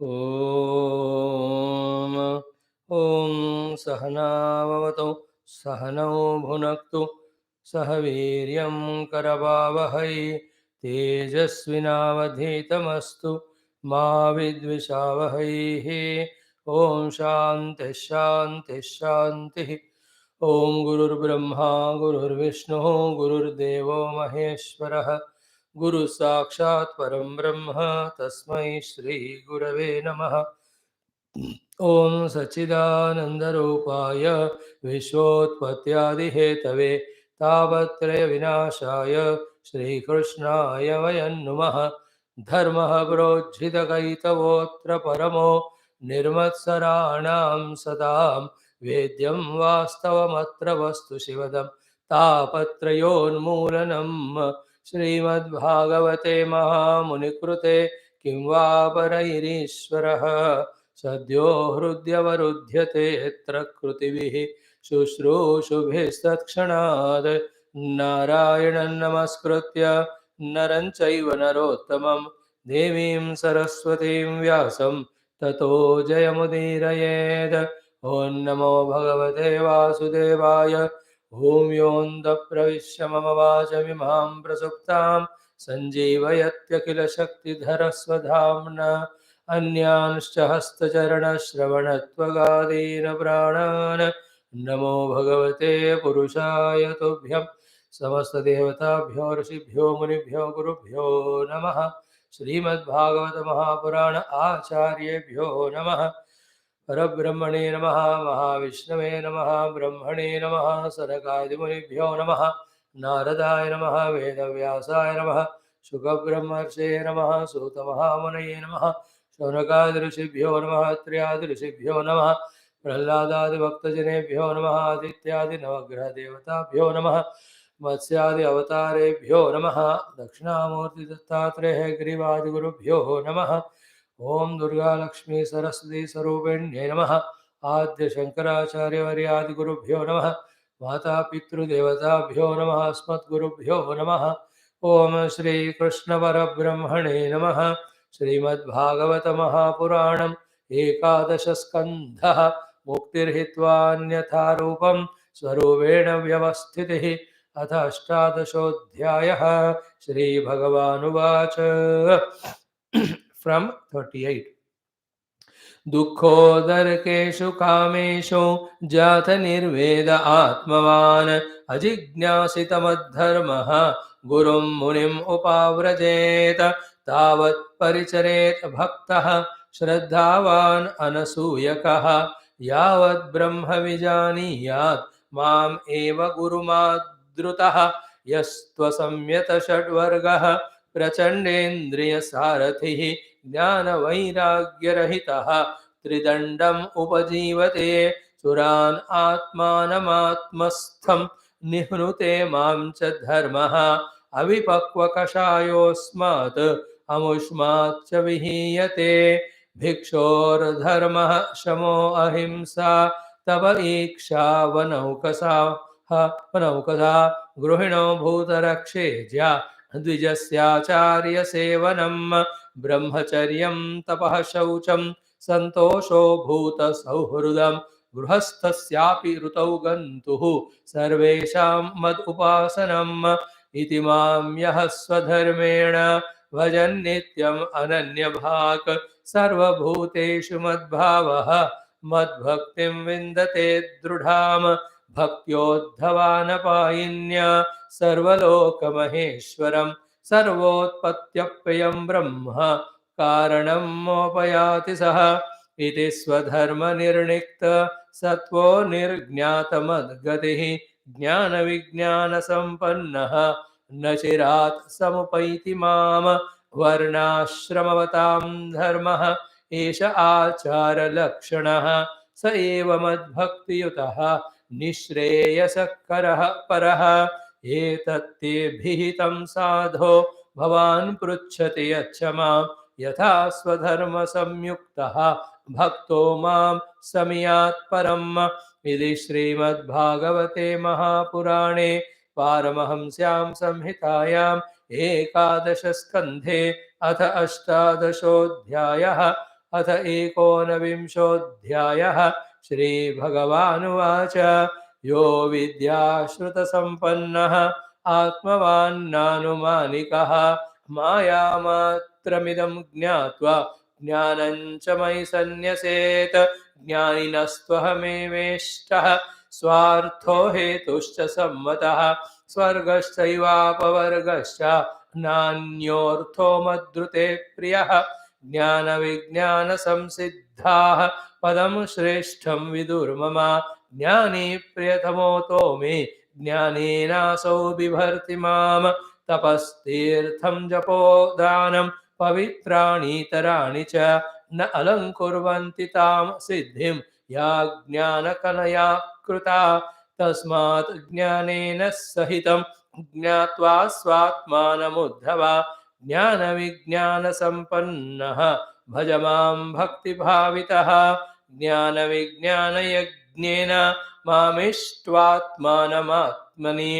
ॐ ॐ सहनाववतु सहनौ भुनक्तु सह वीर्यं करवावहै तेजस्विनावधीतमस्तु मा विद्विषावहैः। ॐ शान्तिः शान्तिः शान्तिः। ॐ गुरुर्ब्रह्मा गुरुर्विष्णुः गुरुर्देवो महेश्वरः गुरु साक्षात् परं ब्रह्म तस्मै श्री गुरवे नमः। ओम सच्चिदानंदरूपाय विश्वोत्पत्त्यादिहेतवे तापत्रय विनाशाय श्रीकृष्णाय वयं नुमः। धर्मः प्रोज्झितकैतवोऽत्र परमो निर्मत्सराणां सदां वेद्यं वास्तवमत्र वस्तु शिवदं तापत्रयोन्मूलनं श्रीमद्भागवते महामुनिकृते किं वा परैरीश्वरः सद्यो हृद्यवरुध्यते यत्र कृतिभिः शुश्रूषुभिस्तत्क्षणात् नारायणं नमस्कृत्य नरं चैव नरोत्तमं देवीं सरस्वतीं व्यासं ततो जयमुदीरयेत्। ॐ नमो भगवते वासुदेवाय। ॐ योऽन्तः प्रविश्य मम वाचमिमां प्रसुप्तां सञ्जीवयत्यखिलशक्तिधरस्वधाम्ना अन्यांश्च हस्तचरणश्रवणत्वगादीन प्राणान् नमो भगवते पुरुषाय तुभ्यं समस्तदेवताभ्यो ऋषिभ्यो मुनिभ्यो गुरुभ्यो नमः। श्रीमद्भागवत महापुराण आचार्येभ्यो नमः। परब्रह्मणे नमः महाविष्णवे नमः ब्रह्मणे नमः सनकादिमुनिभ्यो नमः नारदाय नमः वेदव्यासाय नमः शुकब्रह्मर्षे नमः सूतमहामुनये नमः शौनकादिऋषिभ्यो नमः त्र्यादिऋषिभ्यो नमः प्रह्लादादिभक्तजनेभ्यो नमः आदित्यादिनवग्रहदेवताभ्यो नमः मत्स्यादि अवतारेभ्यो नमः दक्षिणामूर्तिदत्तात्रेय गिरिवादिगुरुभ्यो नमः। ओम दुर्गा लक्ष्मी सरस्वती स्वरूपिण्यै नमः। आद्य शंकराचार्यवर्यादिगुरुभ्यो नमः। माता पितृदेवताभ्यो नमः। अस्मद्गुरुभ्यो नमः। ओम श्री कृष्ण परब्रह्मणे नमः। श्रीमद्भागवत महापुराणम् एकादश स्कन्धः मुक्तिर्हित्वान्यथा रूपं स्वरूपेण व्यवस्थितिः अथ अष्टादशोऽध्यायः। श्रीभगवानुवाच from 38 दुःखोदरकेषु कामेषु जात निर्वेद आत्मवान् अजिज्ञासितमद्धर्मः गुरुं मुनिम् उपाव्रजेत तावत् परिचरेत् भक्तः श्रद्धावान् अनसूयकः यावत् ब्रह्म विजानीयात् माम् एव गुरुमाद्रुतः यस्त्वसंयत षड्वर्गः प्रचण्डेन्द्रियसारथिः ज्ञानवैराग्यरहितः त्रिदण्डम् उपजीवते सुरान् आत्मानमात्मस्थं निह्नुते मां च धर्मः अविपक्वकषायोऽस्मात् अमुष्मात् च विहीयते भिक्षोर्धर्मः शमो अहिंसा तप ईक्षा वनौकसा गृहिणो भूतरक्षे ज्या द्विजस्याचार्यसेवनं ब्रह्मचर्यं तपः शौचं सन्तोषो भूतसौहृदं गृहस्थस्यापि ऋतौ गन्तुः सर्वेषां मदुपासनम् इति मां यः स्वधर्मेण भजन्नित्यम् अनन्यभाक् सर्वभूतेषु मद्भावः मद्भक्तिं विन्दते दृढाम् भक्त्योद्धवानपायिन्या सर्वलोकमहेश्वरं सर्वोत्पत्त्यप्ययं ब्रह्म कारणं मोपयाति सः इति स्वधर्मनिर्णिक्त सत्त्वो निर्ज्ञातमद्गतिः ज्ञानविज्ञानसम्पन्नः न चिरात् समुपैति माम् वर्णाश्रमवतां धर्मः एष आचारलक्षणः स एव मद्भक्तियुतः निःश्रेयसकरः परः एतत्ते भिहितं साधो भवान् पृच्छति यच्छमां यथा स्वधर्मसंयुक्तः भक्तो मां समियात् परम् इति श्रीमद्भागवते महापुराणे पारमहंस्यां संहितायाम् एकादशस्कन्धे अथ अष्टादशोऽध्यायः। अथ एकोनविंशोऽध्यायः। श्रीभगवानुवाच यो विद्याश्रुतसम्पन्नः आत्मवान् नानुमानिकः मायामात्रमिदं ज्ञात्वा ज्ञानं च मयि सन्न्यसेत् ज्ञानिनस्त्वहमेवेष्टः स्वार्थो हेतुश्च सम्मतः स्वर्गश्चैवापवर्गश्च नान्योऽर्थो मद्रुते प्रियः ज्ञानविज्ञानसंसिद्धाः पदं श्रेष्ठं विदुर्मम ज्ञानी प्रियतमोऽतो मे ज्ञानेनासौ बिभर्ति माम तपस्तीर्थं जपोदानं पवित्राणीतराणि च न अलङ्कुर्वन्ति तां सिद्धिं या ज्ञानकलया कृता तस्मात् ज्ञानेन सहितं ज्ञात्वा स्वात्मानमुद्धव ज्ञानविज्ञानसम्पन्नः भज मां भक्तिभावितः ज्ञानविज्ञानयज्ञेन मामिष्ट्वात्मानमात्मनि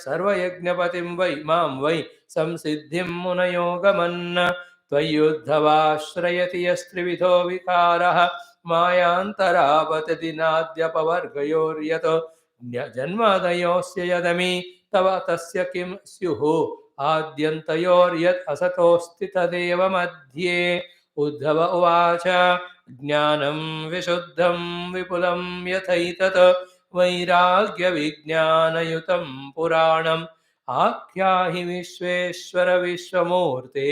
सर्वयज्ञपतिं वै मां वै संसिद्धिं मुनयो गमन् त्वय्युद्धवाश्रयति यस्त्रिविधो विकारः मायान्तरापतति नाद्यपवर्गयोर्यतो जन्मादयोऽस्य यदमि तव तस्य किं स्युः आद्यन्तयोर्यत् असतोऽस्ति तदेव मध्ये उद्धव उवाच ज्ञानं विशुद्धं विपुलं यथैतत् वैराग्यविज्ञानयुतं पुराणम् आख्याहि विश्वेश्वर विश्वमूर्ते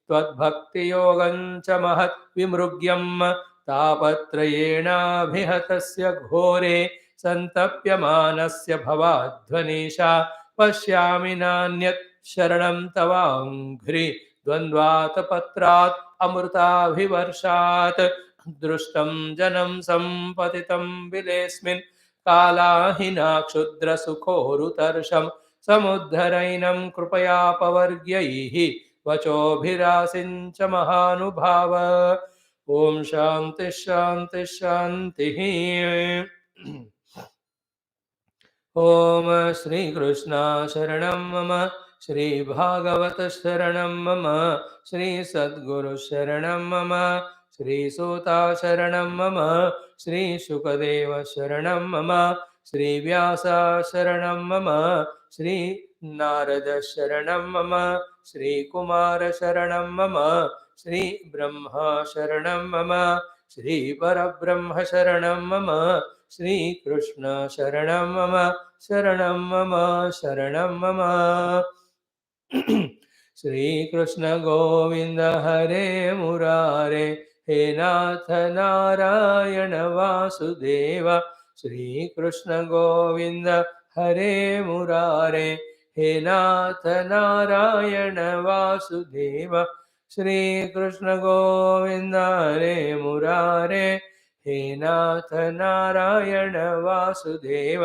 त्वद्भक्तियोगं च महत् विमृग्यम् तापत्रयेणाभिहतस्य घोरे सन्तप्यमानस्य भवाध्वनीशा पश्यामि नान्यत् शरणं तवाङ्घ्रि द्वन्द्वात् पत्रात् अमृताभिवर्षात् दृष्टं जनं सम्पतितं बिलेऽस्मिन् कालाहिना क्षुद्रसुखोरुतर्षं समुद्धरैनं कृपयापवर्ग्यैः वचोभिरासिञ्च महानुभाव ओम शांति शांति शांति। ओम श्री कृष्ण शरणं मम श्री भागवत शरणं मम श्री सद्गुरु शरणं मम श्री सूता शरणं मम श्री शुकदेव शरणं मम श्री व्यास शरणं मम श्री नारद शरणं मम श्री कुमार शरणं मम श्री ब्रह्मा शरणं मम श्री परब्रह्म शरणं मम श्री कृष्ण शरणं मम शरणं मम शरणं मम। श्री कृष्ण गोविंद हरे मुरारे हे नाथ नारायण वासुदेव श्री कृष्ण गोविंद हरे मुरारे हे नाथ नारायण वासुदेव श्री कृष्ण गोविंद हरे मुरारे हे नाथ नारायण वासुदेव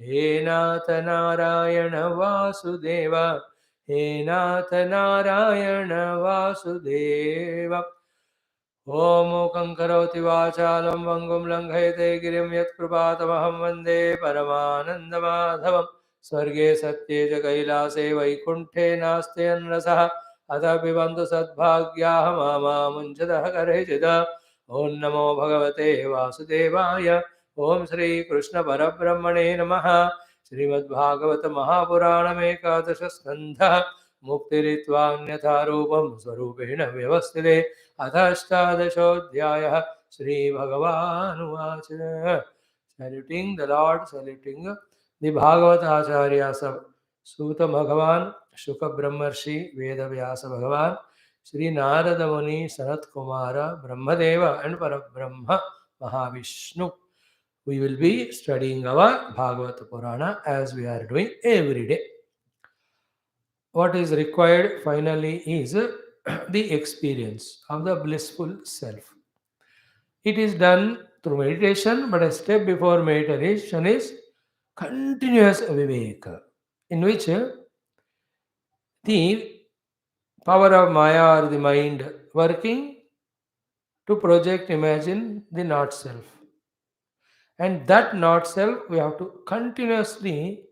हे नाथ नारायण वासुदेव हे नाथ नारायण वासुदेव। ओम मूकं करोति वाचालं वंगुं लंघयते गिरिं यत्कृपातमहं वन्दे परमानन्दमाधवं स्वर्गे सत्ये च कैलासे वैकुण्ठे नास्ति अन्रसः अतः पिबन्तु सद्भाग्याः मामुञ्चतः कर्हिचित्। ओं नमो भगवते वासुदेवाय। ओं श्री कृष्ण परब्रह्मणे नमः। श्रीमद्भागवत महापुराणमेकादश स्कन्धः मुक्तिरित्वान्यथा रूपं स्वरूपेण व्यवस्थिते अथ अष्टादशोऽध्यायः। श्रीभगवानुवाच Saluting the Lord, saluting the Bhagavad Acharyas of Suta Bhagavan, Shuka Brahmarshi, Veda Vyasa Bhagavan, Sri Narada Muni, Sanat Kumara, Brahmadeva and Parabrahma Mahavishnu. We will be studying our Bhagavata Purana as we are doing every day. What is required finally is the experience of the blissful self. It is done through meditation, but a step before meditation is continuous viveka, in which the power of Maya or the mind working to project, imagine the not self. And that not self, we have to continuously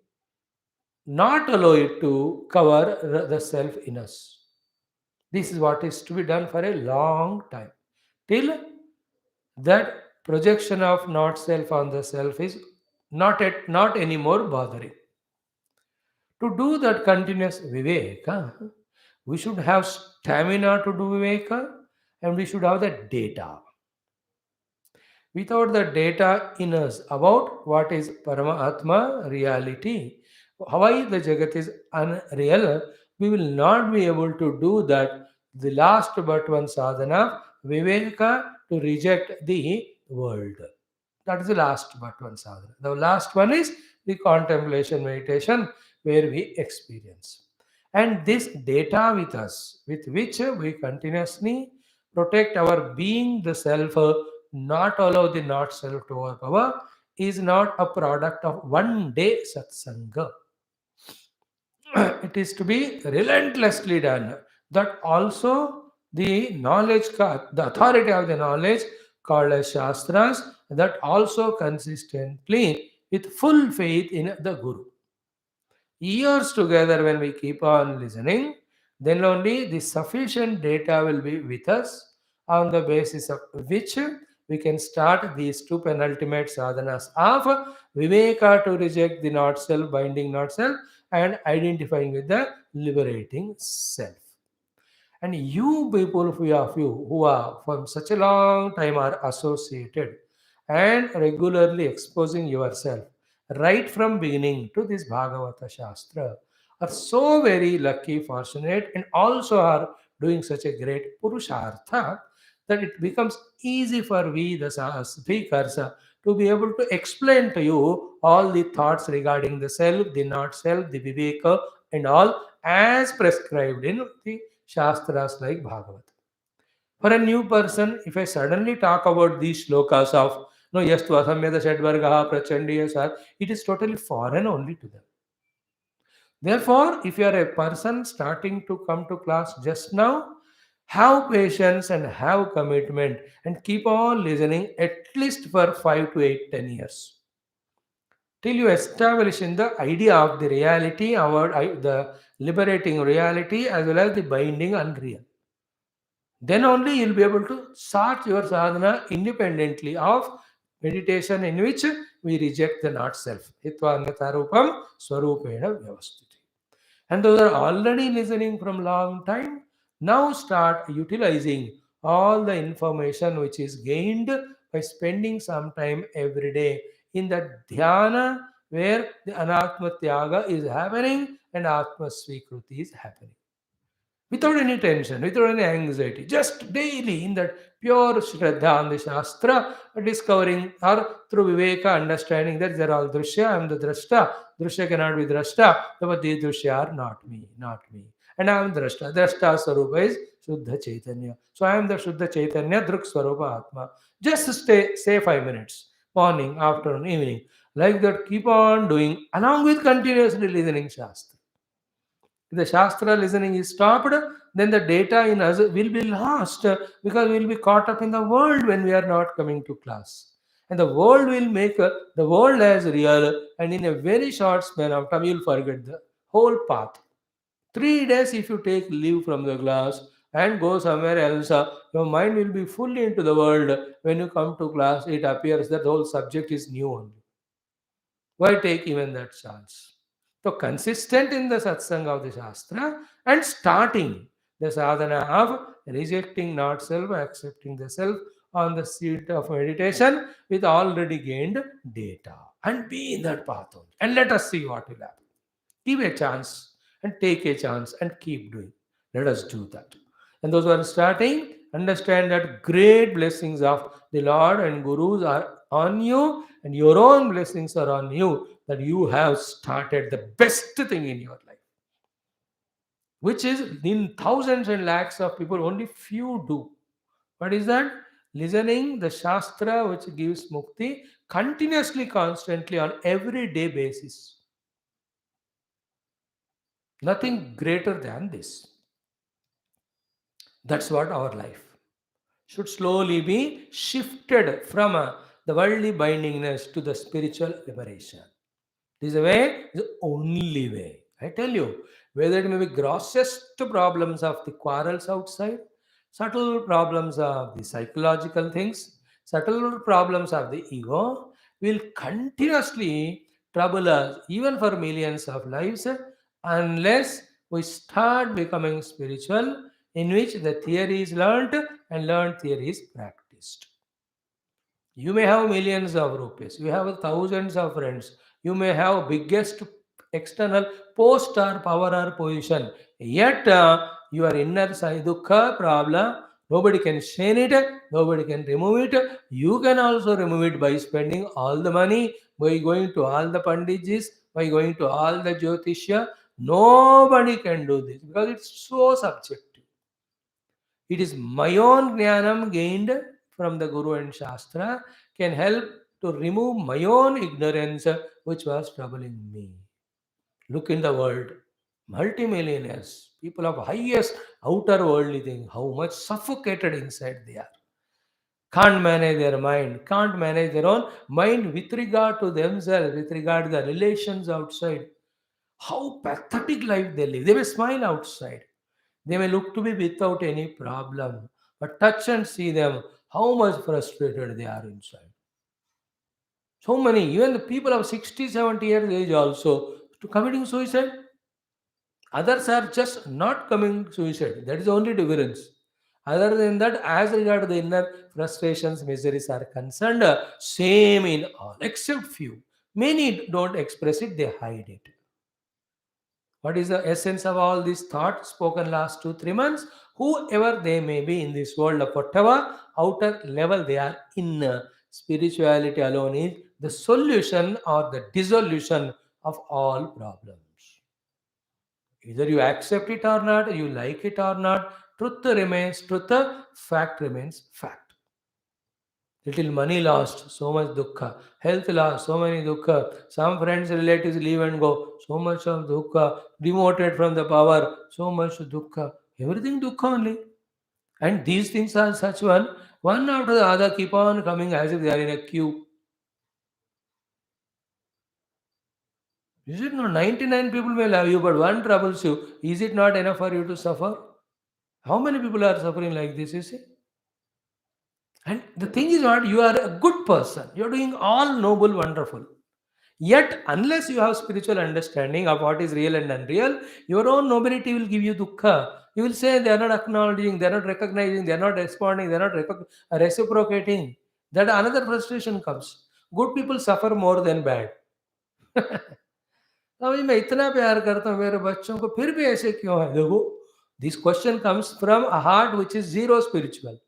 not allow it to cover the self in us. This is what is to be done for a long time. Till that projection of not self on the self is not anymore bothering. To do that continuous viveka, we should have stamina to do viveka, and we should have the data. Without the data in us about what is Paramatma reality, why the Jagat is unreal, we will not be able to do that. The last but one sadhana, Viveka, to reject the world. That is the last but one sadhana. The last one is the contemplation meditation where we experience. And this data with us, with which we continuously protect our being, the self, not allow the not self to overpower, is not a product of one day satsanga. It is to be relentlessly done. That also the knowledge, the authority of the knowledge called as Shastras, that also consistently with full faith in the Guru. Years together, when we keep on listening, then only the sufficient data will be with us, on the basis of which we can start these two penultimate sadhanas of Viveka, to reject the not self, binding not self, and identifying with the liberating self. And you people, few of you who are from such a long time are associated and regularly exposing yourself right from beginning to this Bhagavata Shastra, are so very lucky, fortunate, and also are doing such a great Purushartha, that it becomes easy for we, the speakers, to be able to explain to you all the thoughts regarding the self, the not self, the Viveka, and all as prescribed in the Shastras like Bhagavad. For a new person, if I suddenly talk about these shlokas of no yastu asamyada shadvargaha prachandiya, it is totally foreign only to them. Therefore, if you are a person starting to come to class just now, have patience and have commitment and keep on listening at least for 5 to 8, 10 years. Till you establish in the idea of the reality, the liberating reality as well as the binding unreal. Then only you'll be able to start your sadhana independently of meditation, in which we reject the not self. Hitva annata rupam swarupena vyavastiti. And those are already listening from long time, now start utilizing all the information which is gained by spending some time every day in the dhyana, where the anatma tyaga is happening and atma svikruti is happening without any tension, without any anxiety, just daily in that pure Shraddha and the Shastra, discovering or through Viveka, understanding that they're all Drishya, I am the Drashta, Drishya cannot be Drashta, but these Drishya are not me, not me. And I am Drashta. Drashta Swarupa is Shuddha Chaitanya. So I am the Shuddha Chaitanya, Druk Swarupa Atma. Just say 5 minutes, morning, afternoon, evening. Like that, keep on doing, along with continuously listening Shastra. If the Shastra listening is stopped, then the data in us will be lost, because we will be caught up in the world when we are not coming to class. And the world will make the world as real, and in a very short span of time, you'll forget the whole path. 3 days, if you take leave from the class and go somewhere else, your mind will be fully into the world. When you come to class, it appears that the whole subject is new only. Why take even that chance? So, consistent in the satsang of the Shastra and starting the sadhana of rejecting not self, accepting the self on the seat of meditation with already gained data, and be in that path only. And let us see what will happen. Give a chance and take a chance and keep doing. Let us do that. And those who are starting, understand that great blessings of the Lord and Gurus are on you, and your own blessings are on you, that you have started the best thing in your life, which is in thousands and lakhs of people, only few do. What is that? Listening the Shastra, which gives mukti continuously, constantly, on everyday basis. Nothing greater than this. That's what our life should slowly be shifted from the worldly bindingness to the spiritual liberation. This is the way, the only way. I tell you, whether it may be grossest problems of the quarrels outside, subtle problems of the psychological things, subtle problems of the ego, will continuously trouble us even for millions of lives unless we start becoming spiritual, in which the theory is learnt and learned theory is practiced. You may have millions of rupees, you have thousands of friends, you may have biggest external post or power or position, yet your inner side dukkha problem, nobody can share it, nobody can remove it. You can also remove it by spending all the money, by going to all the panditjis, by going to all the jyotishya. Nobody can do this because it's so subjective. It is my own jnanam gained from the Guru and Shastra can help to remove my own ignorance which was troubling me. Look in the world, multimillionaires, people of highest outer worldly thing, how much suffocated inside they are. Can't manage their mind, can't manage their own mind with regard to themselves, with regard to the relations outside. How pathetic life they live. They may smile outside. They may look to be without any problem, but touch and see them, how much frustrated they are inside. So many, even the people of 60, 70 years age also, to committing suicide. Others are just not committing suicide. That is the only difference. Other than that, as regard to the inner frustrations, miseries are concerned, same in all, except few. Many don't express it, they hide it. What is the essence of all these thoughts spoken last 2 3 months? Whoever they may be in this world of whatever outer level they are in, spirituality alone is the solution or the dissolution of all problems. Either you accept it or not, you like it or not, truth remains truth, fact remains fact. Little money lost, so much dukkha. Health lost, so many dukkha. Some friends, relatives leave and go, so much of dukkha. Demoted from the power, so much dukkha. Everything dukkha only. And these things are such one after the other keep on coming as if they are in a queue. Is it not? 99 people may love you, but one troubles you. Is it not enough for you to suffer? How many people are suffering like this, you see? And the thing is not, you are a good person. You are doing all noble, wonderful. Yet, unless you have spiritual understanding of what is real and unreal, your own nobility will give you dukkha. You will say they are not acknowledging, they are not recognizing, they are not responding, they are not reciprocating. That another frustration comes. Good people suffer more than bad. अभी मैं इतना प्यार करता हूँ मेरे बच्चों को फिर भी ऐसे क्यों है देखो this question comes from a heart which is zero spiritual.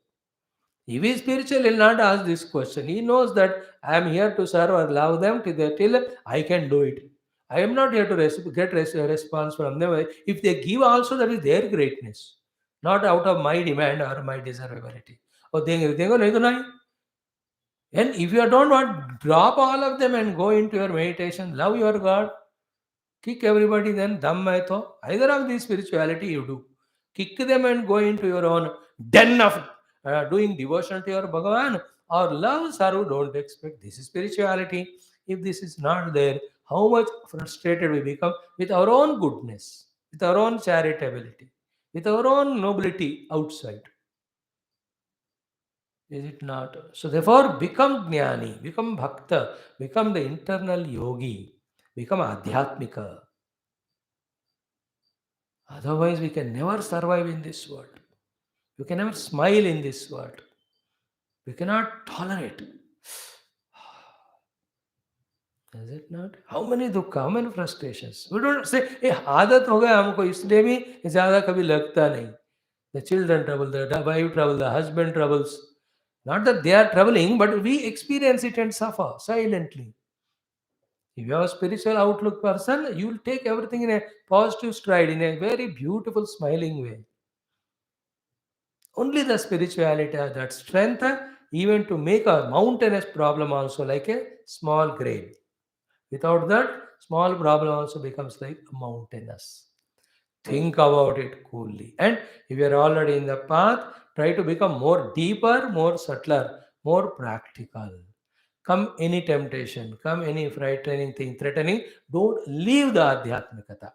If he is spiritual, he will not ask this question. He knows that I am here to serve or love them till I can do it. I am not here to get a response from them. If they give also, that is their greatness, not out of my demand or my desirability. Oh, dengo nahi to nahi. And if you don't want, drop all of them and go into your meditation. Love your God. Kick everybody, then dham hai to. Either of these spirituality you do. Kick them and go into your own den of doing devotion to your Bhagavan or love Saru. Don't expect this is spirituality. If this is not there, how much frustrated we become with our own goodness, with our own charitability, with our own nobility outside. Is it not? So therefore, become jnani, become bhakta, become the internal yogi, become adhyatmika. Otherwise, we can never survive in this world. We can never smile in this world. We cannot tolerate. Is it not? How many dukkha, how many frustrations? We don't say, hey, आदत हो गया हमको इसलिए भी ज़्यादा कभी लगता नहीं. The children trouble, the wife trouble, the husband troubles. Not that they are troubling, but we experience it and suffer silently. If you are a spiritual outlook person, you will take everything in a positive stride, in a very beautiful, smiling way. Only the spirituality has that strength, even to make a mountainous problem also like a small grain. Without that, small problem also becomes like mountainous. Think about it coolly. And if you are already in the path, try to become more deeper, more subtler, more practical. Come any temptation, come any frightening thing, threatening, don't leave the Adhyatmikata.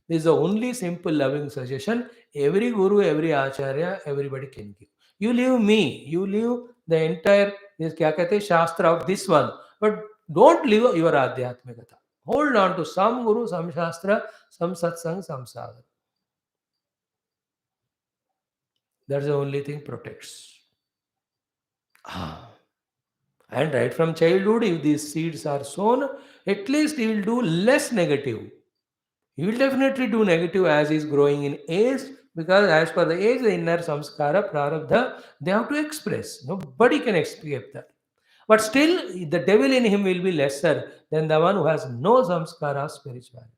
This is the only simple loving suggestion every guru, every acharya, everybody can give. You leave me, you leave the entire this kya kehte hain, shastra of this one, but don't leave your adhyatmikata. Hold on to some guru, some shastra, some satsang, some sadhana. That's the only thing protects. Ah. And right from childhood, if these seeds are sown, at least he will do less negative. He will definitely do negative as he is growing in age, because as per the age, the inner samskara, prarabdha, they have to express. Nobody can escape that. But still, the devil in him will be lesser than the one who has no samskara spirituality.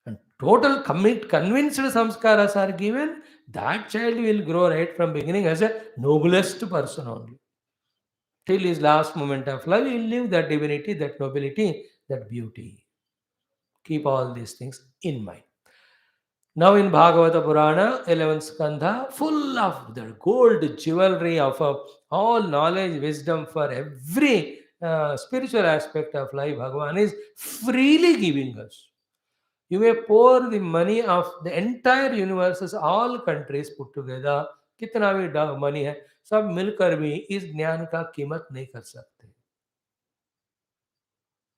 And total convinced samskaras are given, that child will grow right from beginning as a noblest person only. Till his last moment of life, he will live that divinity, that nobility, that beauty. Keep all these things in mind. Now in Bhagavata Purana, 11th Skandha, full of the gold jewelry of all knowledge, wisdom for every spiritual aspect of life, Bhagavan is freely giving us. You may pour the money of the entire universes, all countries put together, कितना भी money है, सब मिलकर भी इस ज्ञान का कीमत नहीं कर सकते.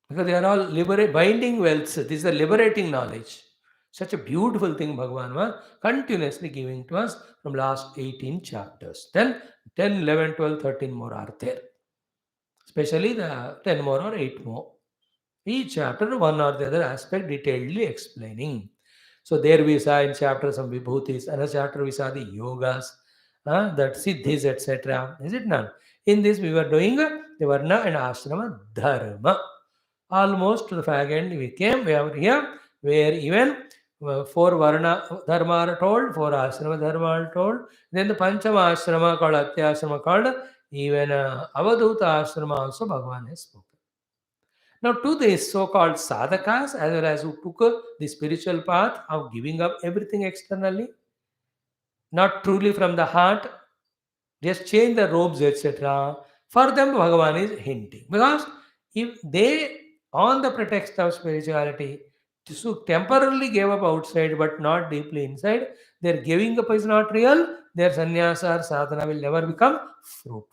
Because they are all binding wealths. This is a liberating knowledge. Such a beautiful thing Bhagavan was continuously giving to us from last 18 chapters. Then 10, 11, 12, 13 more are there. Especially the 10 more or 8 more. Each chapter, one or the other aspect detailedly explaining. So there we saw in chapter some vibhutis, another chapter we saw the yogas, that siddhis, etc. Is it none? In this we were doing the varna and ashrama dharma. Almost to the fag end we came. We are here where even 4 varna dharma are told, 4 ashrama dharma are told. Then the panchama ashrama called atyashrama called, even avadhuta ashrama also Bhagavan has spoken. Now, to these so-called sadhakas, as well as who took the spiritual path of giving up everything externally, not truly from the heart, just change the robes, etc. For them, Bhagavan is hinting. Because if they, on the pretext of spirituality, so temporarily gave up outside but not deeply inside, their giving up is not real, their sannyasa or sadhana will never become fruitful.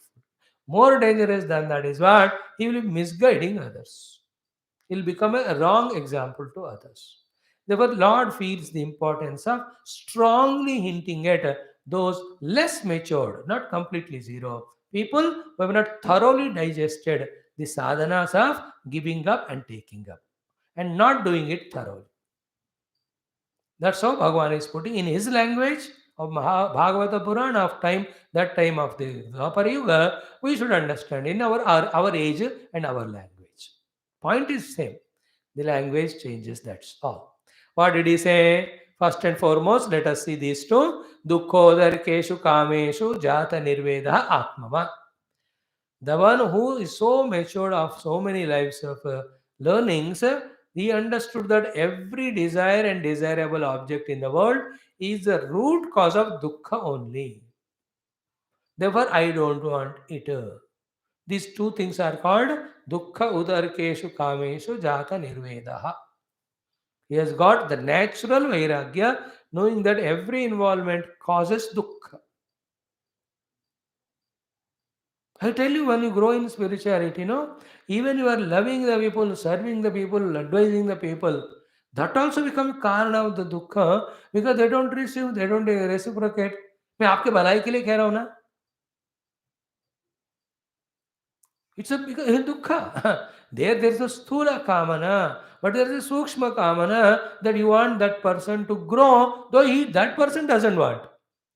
More dangerous than that is what? He will be misguiding others. He'll become a wrong example to others. Therefore, Lord feels the importance of strongly hinting at those less matured, not completely zero, people who have not thoroughly digested the sadhanas of giving up and taking up, and not doing it thoroughly. That's how Bhagavan is putting in his language of Bhagavata Purana of time, that time of the Dwapara Yuga, we should understand in our age and our language. Point is same. The language changes, that's all. What did he say? First and foremost, let us see these two. Dukkhodarkeshu kameshu jata nirveda atmava. The one who is so matured of so many lives of learnings, he understood that every desire and desirable object in the world is the root cause of dukkha only. Therefore, I don't want it. These two things are called dukkha udarkeshu kameshu jata nirvedaha. He has got the natural vairagya, knowing that every involvement causes dukkha. I tell you, when you grow in spirituality, even you are loving the people, serving the people, advising the people, that also becomes karana of the dukkha, because they don't receive, they don't reciprocate. मैं आपके भलाई के लिए कह रहा हूँ ना. It's a dukkha. There's a sthula kamana, but there's a sukshma kamana that you want that person to grow, though that person doesn't want.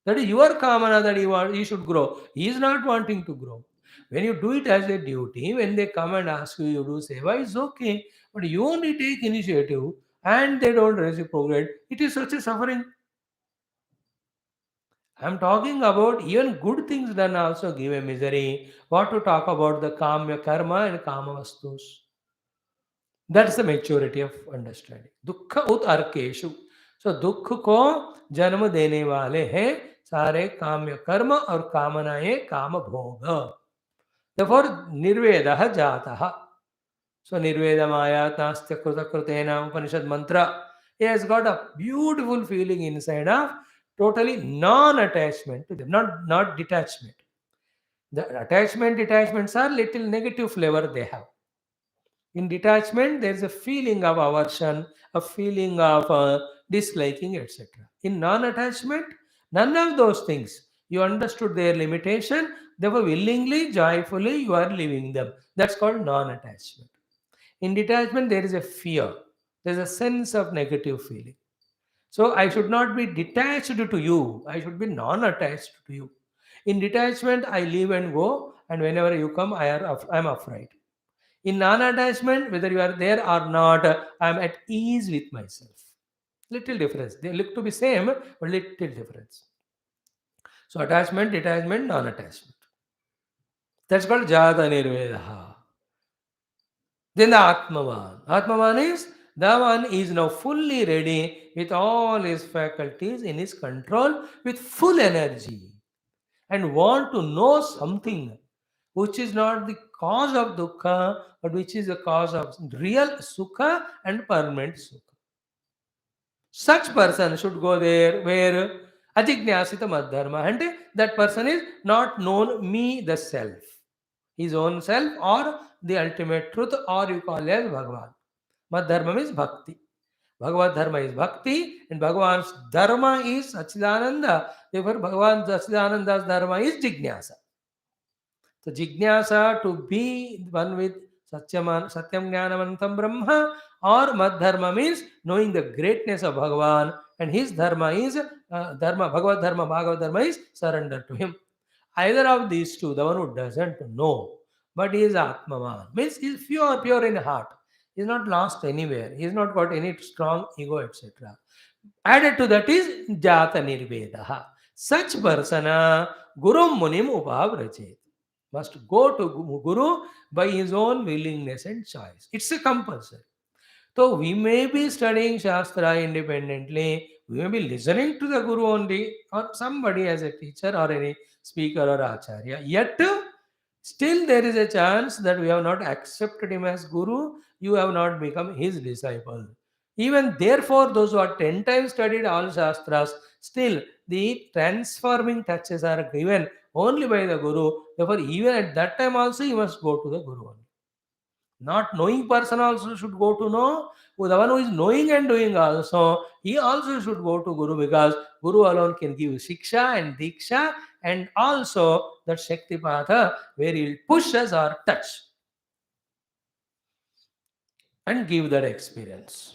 That is your kamana that he should grow. He is not wanting to grow. When you do it as a duty, when they come and ask you, you do seva, it's okay. But you only take initiative and they don't reciprocate. It is such a suffering. I'm talking about even good things done also give a misery. What to talk about the karma and kama vastus. That's the maturity of understanding. Dukkha ut arkeshu. So दुख को जन्म देने वाले हैं सारे काम्य कर्म और कामनाएं काम भोग. Therefore निर्वेदः जातः. So निर्वेदमाया नास्त्य कृत कृतेन Upanishad mantra. He has got a beautiful feeling inside of totally non-attachment to them, not detachment. The detachments are little negative flavor they have. In detachment, there is a feeling of aversion, a feeling of disliking, etc. In non attachment, none of those things. You understood their limitation, therefore, willingly, joyfully, you are living them. That's called non attachment. In detachment, there is a fear, there is a sense of negative feeling. So, I should not be detached to you, I should be non attached to you. In detachment, I leave and go, and whenever you come, I am afraid. In non-attachment, whether you are there or not, I am at ease with myself. Little difference. They look to be same, but little difference. So attachment, detachment, non-attachment. That's called Jata Nirvedaha. Then the Atmavan. Atmavan is the one is now fully ready with all his faculties in his control with full energy and want to know something which is not the cause of dukkha, but which is the cause of real sukha and permanent sukha. Such person should go there where ajijnasita madharma, and that person is not known me, the self, his own self, or the ultimate truth, or you call as Bhagavan. Madharma is bhakti. Bhagavad Dharma is bhakti, and Bhagavan's dharma is Sachidananda. Therefore, Bhagavan Sachidananda's dharma is jijnasa. So jijnasa to be one with Satyam Jnanamantam Brahma, or Madharma means knowing the greatness of Bhagavan, and his dharma is dharma, Bhagavad Dharma is surrender to him. Either of these two, the one who doesn't know, but he is Atmavan, means he is pure in heart. He is not lost anywhere. He has not got any strong ego, etc. Added to that is Jata Nirvedaha. Such persona Guru Munim Upavrachet. Must go to Guru by his own willingness and choice. It's a compulsory. So we may be studying Shastra independently, we may be listening to the Guru only, or somebody as a teacher or any speaker or acharya. Yet, still there is a chance that we have not accepted him as Guru, you have not become his disciple. Even therefore, those who are 10 times studied all Shastras, still the transforming touches are given only by the Guru. Therefore, even at that time also, you must go to the Guru only. Not knowing person also should go to know. The one who is knowing and doing also, he also should go to Guru, because Guru alone can give Shiksha and Diksha, and also that Shakti Patha where he will push us or touch and give that experience.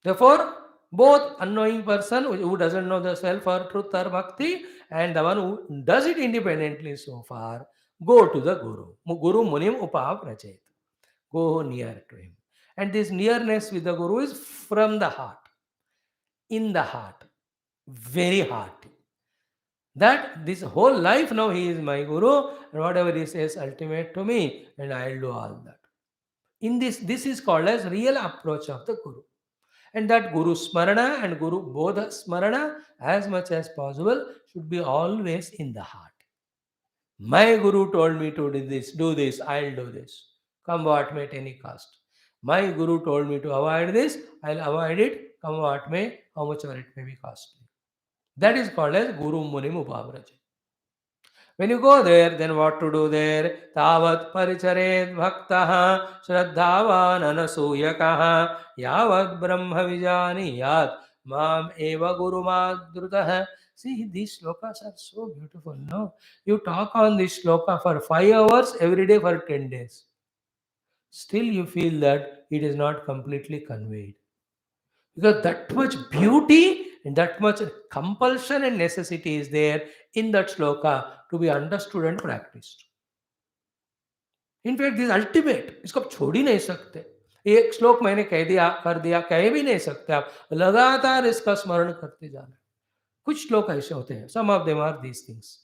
Therefore, both unknowing person who doesn't know the self or truth or bhakti, and the one who does it independently so far, go to the Guru. Guru Munim Upavrachet. Go near to him. And this nearness with the Guru is from the heart, in the heart, very heart. That this whole life now he is my Guru, and whatever he says ultimate to me, and I'll do all that. In this is called as real approach of the Guru. And that Guru Smarana and Guru Bodha Smarana, as much as possible, should be always in the heart. My Guru told me to do this, I'll do this. Come what may at any cost. My Guru told me to avoid this, I'll avoid it, come what may, how much ever it may be costly. That is called as Guru Munim Upavrajit. When you go there, then what to do there? Tavat paricharet bhaktaha shraddhavan anasuyakaha yavat brahma vijaniyat mam eva guru madrutah. See, these slokas are so beautiful, no? You talk on this sloka for 5 hours every day for 10 days. Still you feel that it is not completely conveyed. Because that much beauty and that much compulsion and necessity is there in that sloka to be understood and practiced. In fact, this ultimate, इसको आप छोड़ ही नहीं सकते. एक श्लोक मैंने कह दिया कर दिया, कह भी नहीं सकते आप, लगातार इसका स्मरण करते जाना. कुछ श्लोक ऐसे होते हैं, some of them are these things,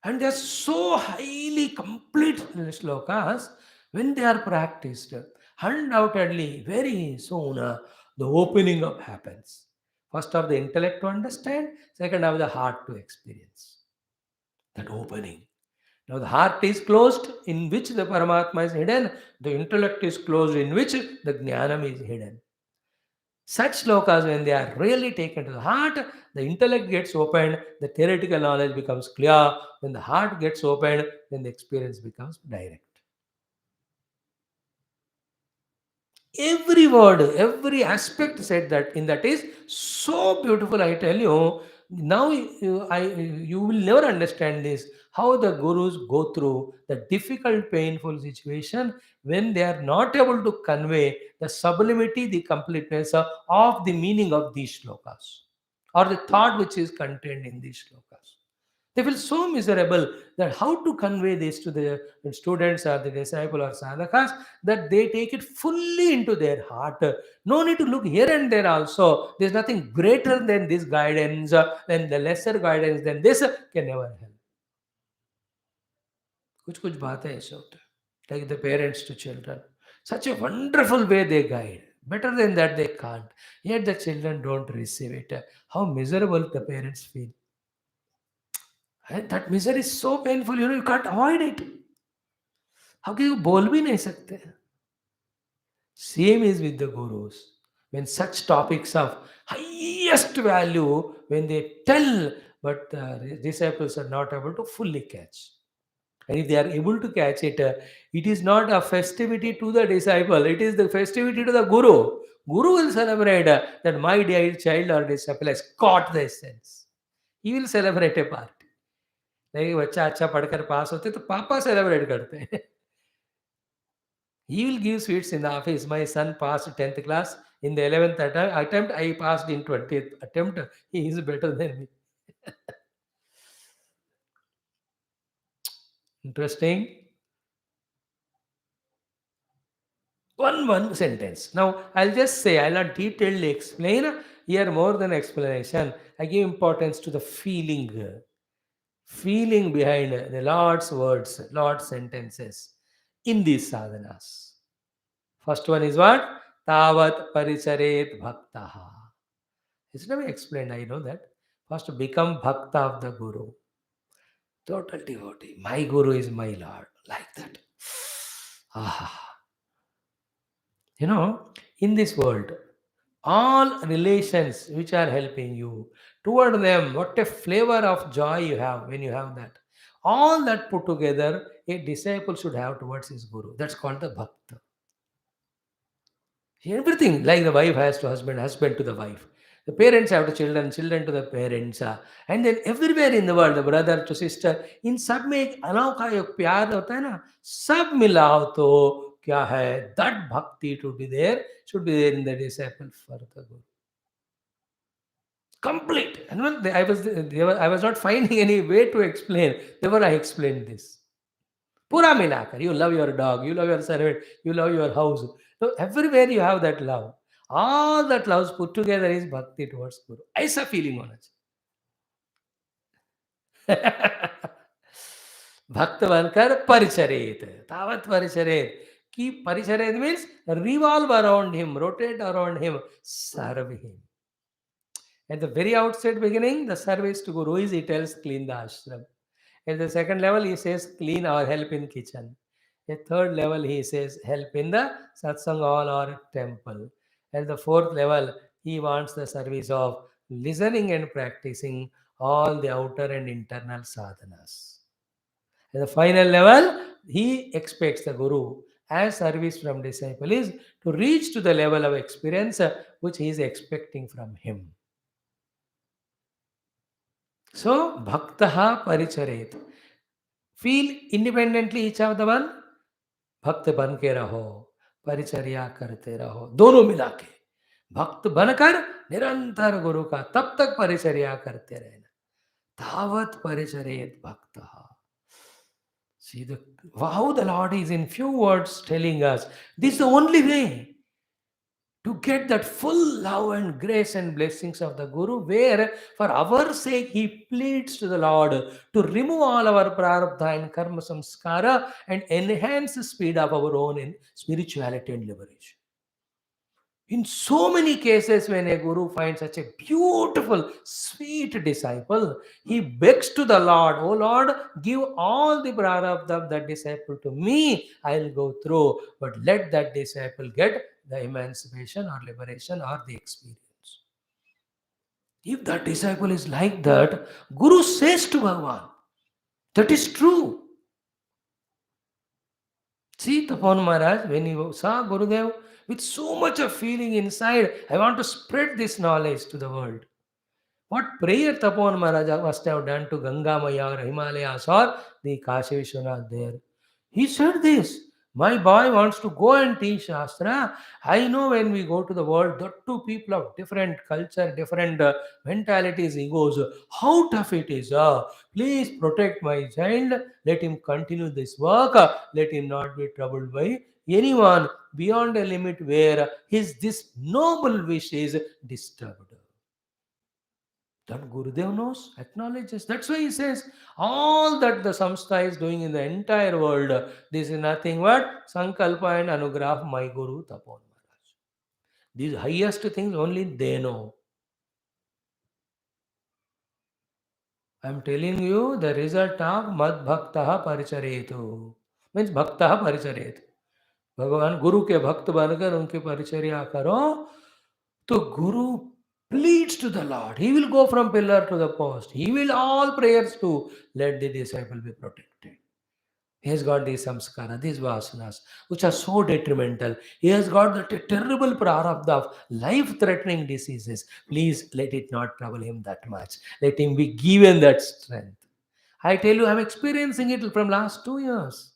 and they are so highly complete shlokas. When they are practiced, undoubtedly very soon the opening up happens. First of the intellect to understand, second of the heart to experience that opening. Now the heart is closed in which the Paramatma is hidden, the intellect is closed in which the Jnanam is hidden. Such slokas, when they are really taken to the heart, the intellect gets opened, the theoretical knowledge becomes clear. When the heart gets opened, then the experience becomes direct. Every word, every aspect said that in that is so beautiful. I tell you, now you will never understand this. How the gurus go through the difficult, painful situation when they are not able to convey the sublimity, the completeness of the meaning of these shlokas or the thought which is contained in these shlokas. They feel so miserable that how to convey this to the students or the disciple or sadhakas, that they take it fully into their heart. No need to look here and there also. There's nothing greater than this guidance, than the lesser guidance than this can never help. कुछ कुछ बातें ऐसे होते हैं, like the parents to children. Such a wonderful way they guide. Better than that they can't. Yet the children don't receive it. How miserable the parents feel. And that misery is so painful, you can't avoid it. How can you बोल भी नहीं सकते? Same is with the gurus. When such topics of highest value, when they tell, but the disciples are not able to fully catch. And if they are able to catch it, it is not a festivity to the disciple, it is the festivity to the guru. Guru will celebrate that my dear child or disciple has caught the essence. He will celebrate a party. नहीं बच्चा अच्छा पढ़कर पास होते तो पापा celebrate करते हैं. He will give sweets in the office. My son passed 10th class. In the 11th attempt, I passed in 20th attempt. He is better than me. Interesting. One sentence. Now, I'll just say, I'll not detailedly explain. Here, more than explanation, I give importance to the feeling. Feeling behind the Lord's words, Lord's sentences in these sadhanas. First one is what? Tavat paricharet bhaktaha. It's never explained, I know that. First, become bhakta of the Guru. Total devotee. My Guru is my Lord. Like that. Ah. In this world, all relations which are helping you, toward them, what a flavor of joy you have when you have that. All that put together, a disciple should have towards his Guru. That's called the bhakta. Everything, like the wife has to husband, husband to the wife. The parents have to children, children to the parents. And then everywhere in the world, the brother to sister, in सब में एक अनोखा एक प्यार होता है ना, सब मिला हो तो क्या है? That bhakti to be there, should be there in the disciple for the Guru. Complete. And well, I was not finding any way to explain. Therefore, I explained this. Pura milakar. You love your dog, you love your servant, you love your house. So everywhere you have that love. All that love put together is bhakti towards Guru. ऐसा feeling होना चाहिए. भक्त बनकर परिचरित. तावत परिचरित. कि परिचरित means revolve around him, rotate around him, serve him. At the very outset beginning, the service to Guru is, he tells, clean the ashram. At the second level, he says, clean or help in kitchen. At third level, he says, help in the satsang hall or temple. At the fourth level, he wants the service of listening and practicing all the outer and internal sadhanas. At the final level, he expects the Guru, as service from disciple is, to reach to the level of experience which he is expecting from him. So, bhaktaha paricharet. Feel independently each of the one. भक्त बन के रहो, परिचर्या करते रहो, दोनों मिला के. भक्त बनकर निरंतर गुरु का तब तक परिचर्या करते रहना. तावत परिचरेत भक्तः. See how the Lord is in few words telling us this is the only way to get that full love and grace and blessings of the Guru, where for our sake he pleads to the Lord to remove all our prarabdha and karma samskara and enhance the speed of our own in spirituality and liberation. In so many cases, when a guru finds such a beautiful, sweet disciple, he begs to the Lord, "Oh Lord, give all the prarabdha of that disciple to me. I'll go through, but let that disciple get the emancipation or liberation or the experience." If that disciple is like that, Guru says to Bhagavan, that is true. See, Tapan Maharaj, when he saw Gurudev with so much of feeling inside, I want to spread this knowledge to the world. What prayer Tapan Maharaj must have done to Ganga Maya or Himalayas or the Kashi Vishwanath there. He said this, "My boy wants to go and teach Shastra. I know when we go to the world, the two people of different culture, different mentalities, egos, how tough it is. Please protect my child. Let him continue this work. Let him not be troubled by anyone beyond a limit where his this noble wish is disturbed." That Gurudev knows, acknowledges. That's why he says, all that the samstha is doing in the entire world, this is nothing but Sankalpa and Anugraph my Guru Tapon Maharaj. These highest things only they know. I am telling you the result of Mad Bhaktaha Paricharetu. Means Bhaktaha Paricharetu. भगवान गुरु के भक्त बनकर उनके परिचर्या करो तो गुरु pleads to the Lord. He will go from pillar to the post. He will all prayers to let the disciple be protected. He has got these samskara, these vasanas, which are so detrimental. He has got the terrible prarabdha of life-threatening diseases. Please let it not trouble him that much. Let him be given that strength. I tell you, I'm experiencing it from last 2 years.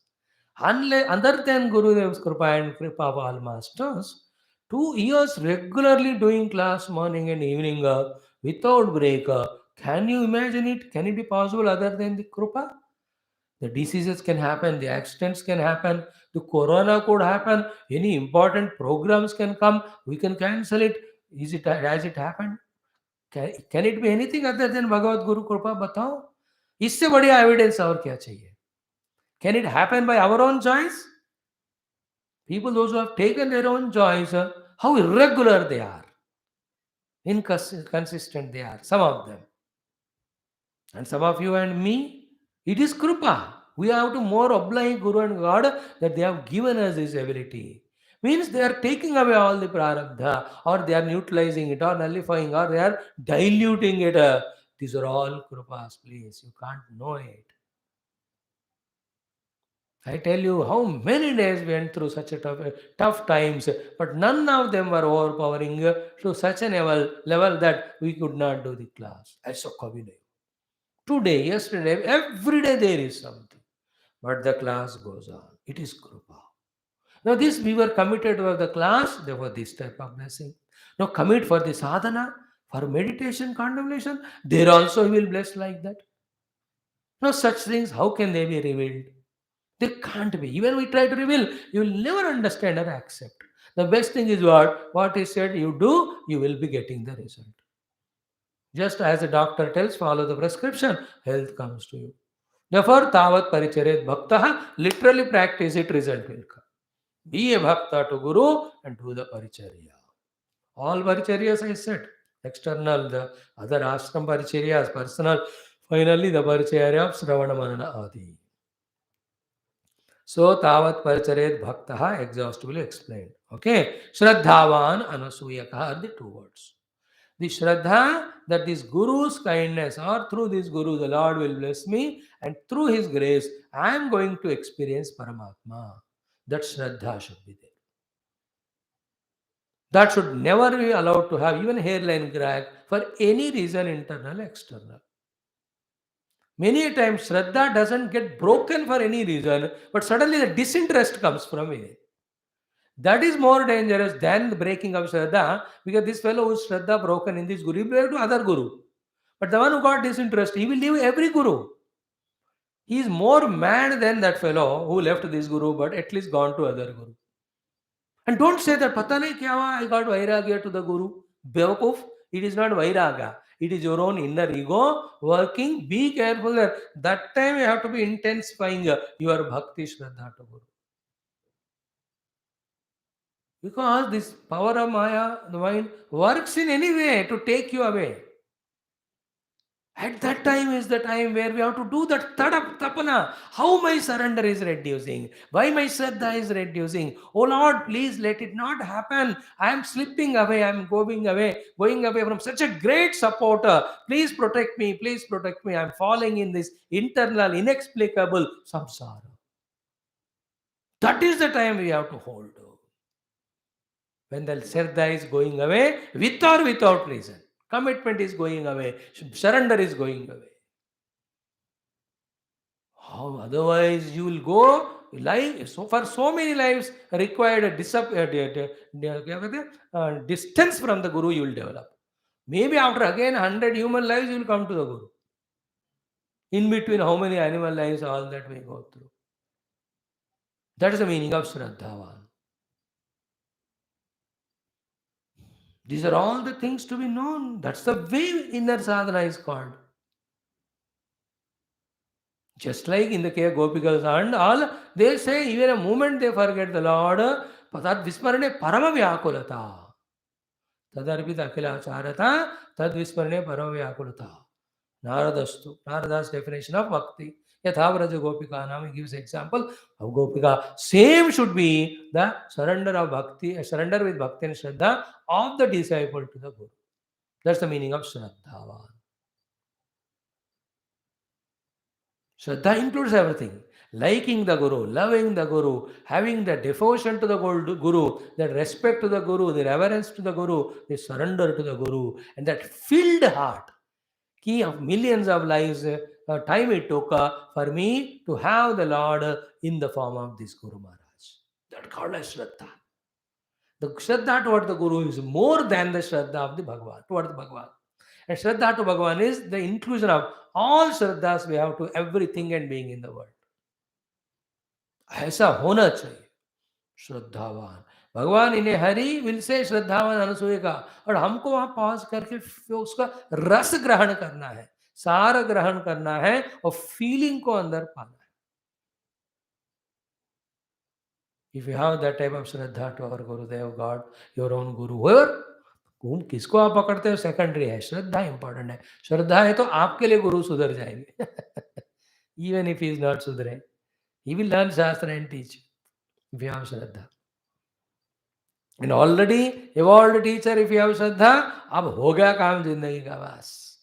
Unless, other than Gurudev's Kripa and Kripa of all masters, 2 years regularly doing class morning and evening without break. Can you imagine it? Can it be possible other than the Kripa? The diseases can happen, the accidents can happen, the corona could happen, any important programs can come, we can cancel it. Is it has it happened? Can it be anything other than Bhagavad Guru Kripa? बताओ इससे बढ़िया evidence और क्या चाहिए? Can it happen by our own choice? People, those who have taken their own choice, how irregular they are, inconsistent they are, some of them. And some of you and me, it is Kripa. We have to more oblige Guru and God that they have given us this ability. Means they are taking away all the prarabdha, or they are neutralizing it, or nullifying, or they are diluting it. These are all Kripas, please. You can't know it. I tell you how many days went through such a tough times, but none of them were overpowering to such a level that we could not do the class. I saw Kavinay. Today, yesterday, every day there is something. But the class goes on. It is Kripa. Now, this we were committed for the class, therefore, this type of blessing. Now, commit for the sadhana, for meditation, contemplation, there also he will bless like that. Now, such things, how can they be revealed? They can't be. Even we try to reveal, you will never understand or accept. The best thing is what is said, you do, you will be getting the result. Just as the doctor tells, follow the prescription, health comes to you. Therefore, tavat paricharet bhakta, literally practice it, result will come. Be a bhakta to Guru and do the paricharya. All paricharyas I said. External, the other ashram paricharyas, personal, finally the paricharya of Sravana Manana Adi. So, tavat paricharet bhakta exhaustively explained. Okay. Shraddhavan anasuyaka are the two words. The Shraddha, that this Guru's kindness, or through this Guru, the Lord will bless me, and through His grace, I am going to experience Paramatma. That Shraddha should be there. That should never be allowed to have even hairline crack for any reason, internal, external. Many times, Shraddha doesn't get broken for any reason, but suddenly the disinterest comes from it. That is more dangerous than the breaking of Shraddha, because this fellow whose Shraddha broken in this Guru, he will to other Guru. But the one who got disinterest, he will leave every Guru. He is more mad than that fellow who left this Guru, but at least gone to other Guru. And don't say that, Pata nahi kya hua, I got Vairagya to the Guru. Bewakuf, it is not Vairagya. It is your own inner ego working. Be careful that time you have to be intensifying your Bhakti Shraddha to Guru. Because this power of Maya, the mind, works in any way to take you away. At that time is the time where we have to do that tapana. How my surrender is reducing. Why my Shraddha is reducing. Oh Lord, please let it not happen. I am slipping away. I am going away from such a great supporter. Please protect me. Please protect me. I am falling in this internal, inexplicable samsara. That is the time we have to hold. When the Shraddha is going away, with or without reason. Commitment is going away. Surrender is going away. How otherwise you will go life so for so many lives required a distance from the Guru you will develop. Maybe after again 100 human lives you will come to the Guru. In between how many animal lives, all that we go through. That is the meaning of Shraddhavan. These are all the things to be known. That's the way inner sadhana is called. Just like in the cave Gopikas and all, they say even a moment they forget the Lord, Tad Vismarane Parama Vyakulata. Tadarpita Akilacharata, Tad Vismarane Parama Vyakulata. Narada's definition of bhakti. Yathavraja Gopika Nam gives example of Gopika. Same should be the surrender of bhakti, surrender with bhakti and Shraddha of the disciple to the Guru. That's the meaning of Shraddhavan. Shraddha includes everything. Liking the Guru, loving the Guru, having the devotion to the Guru, the respect to the Guru, the reverence to the Guru, the surrender to the Guru, and that filled heart. Key of millions of lives, time it took for me to have the Lord in the form of this Guru Maharaj. That called as Shraddha. The Shraddha toward the Guru is more than the Shraddha of the Bhagavan, toward the Bhagavan. And Shraddha to Bhagavan is the inclusion of all Shraddhas we have to everything and being in the world. ऐसा होना चाहिए श्रद्धावान. भगवान इन्हें Hari will say श्रद्धावान अनुसूय का, और हमको वहां पॉज करके उसका रस ग्रहण करना है, सार ग्रहण करना है और फीलिंग को अंदर पाना है. If you have that type of Shraddha to our Gurudev, God, your own Guru, whoever, किसको आप पकड़ते हो सेकेंडरी है, श्रद्धा इंपॉर्टेंट है. श्रद्धा है तो आपके लिए गुरु सुधर जाएंगे. Even if he is not sudhre, he will learn Shastra and teach if you have Shraddha. And already evolved teacher, if you have Shraddha, अब हो गया काम जिंदगी का बस.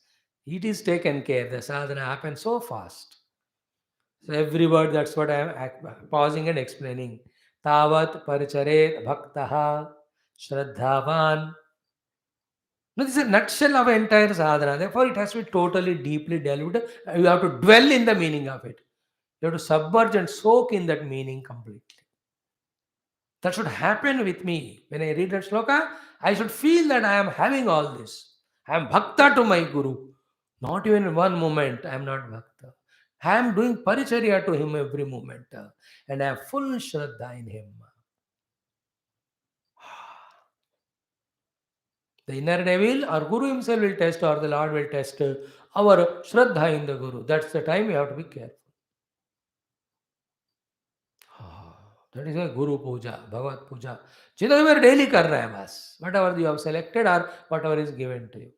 It is taken care. The sadhana happens so fast. So every word, that's what I am pausing and explaining. Tavat paricharet bhaktaha shraddhavan. Now, this is a nutshell of entire sadhana. Therefore, it has to be totally, deeply delved. You have to dwell in the meaning of it. You have to submerge and soak in that meaning completely. That should happen with me. When I read that shloka, I should feel that I am having all this. I am bhakta to my Guru. Not even in one moment I am not bhakta. I am doing paricharya to him every moment. And I have full shraddha in him. The inner devil or Guru himself will test, or the Lord will test our shraddha in the Guru. That's the time we have to be careful. That is a Guru Puja, Bhagavad Puja. Chidambar daily kar raha hai bas. Whatever you have selected or whatever is given to you.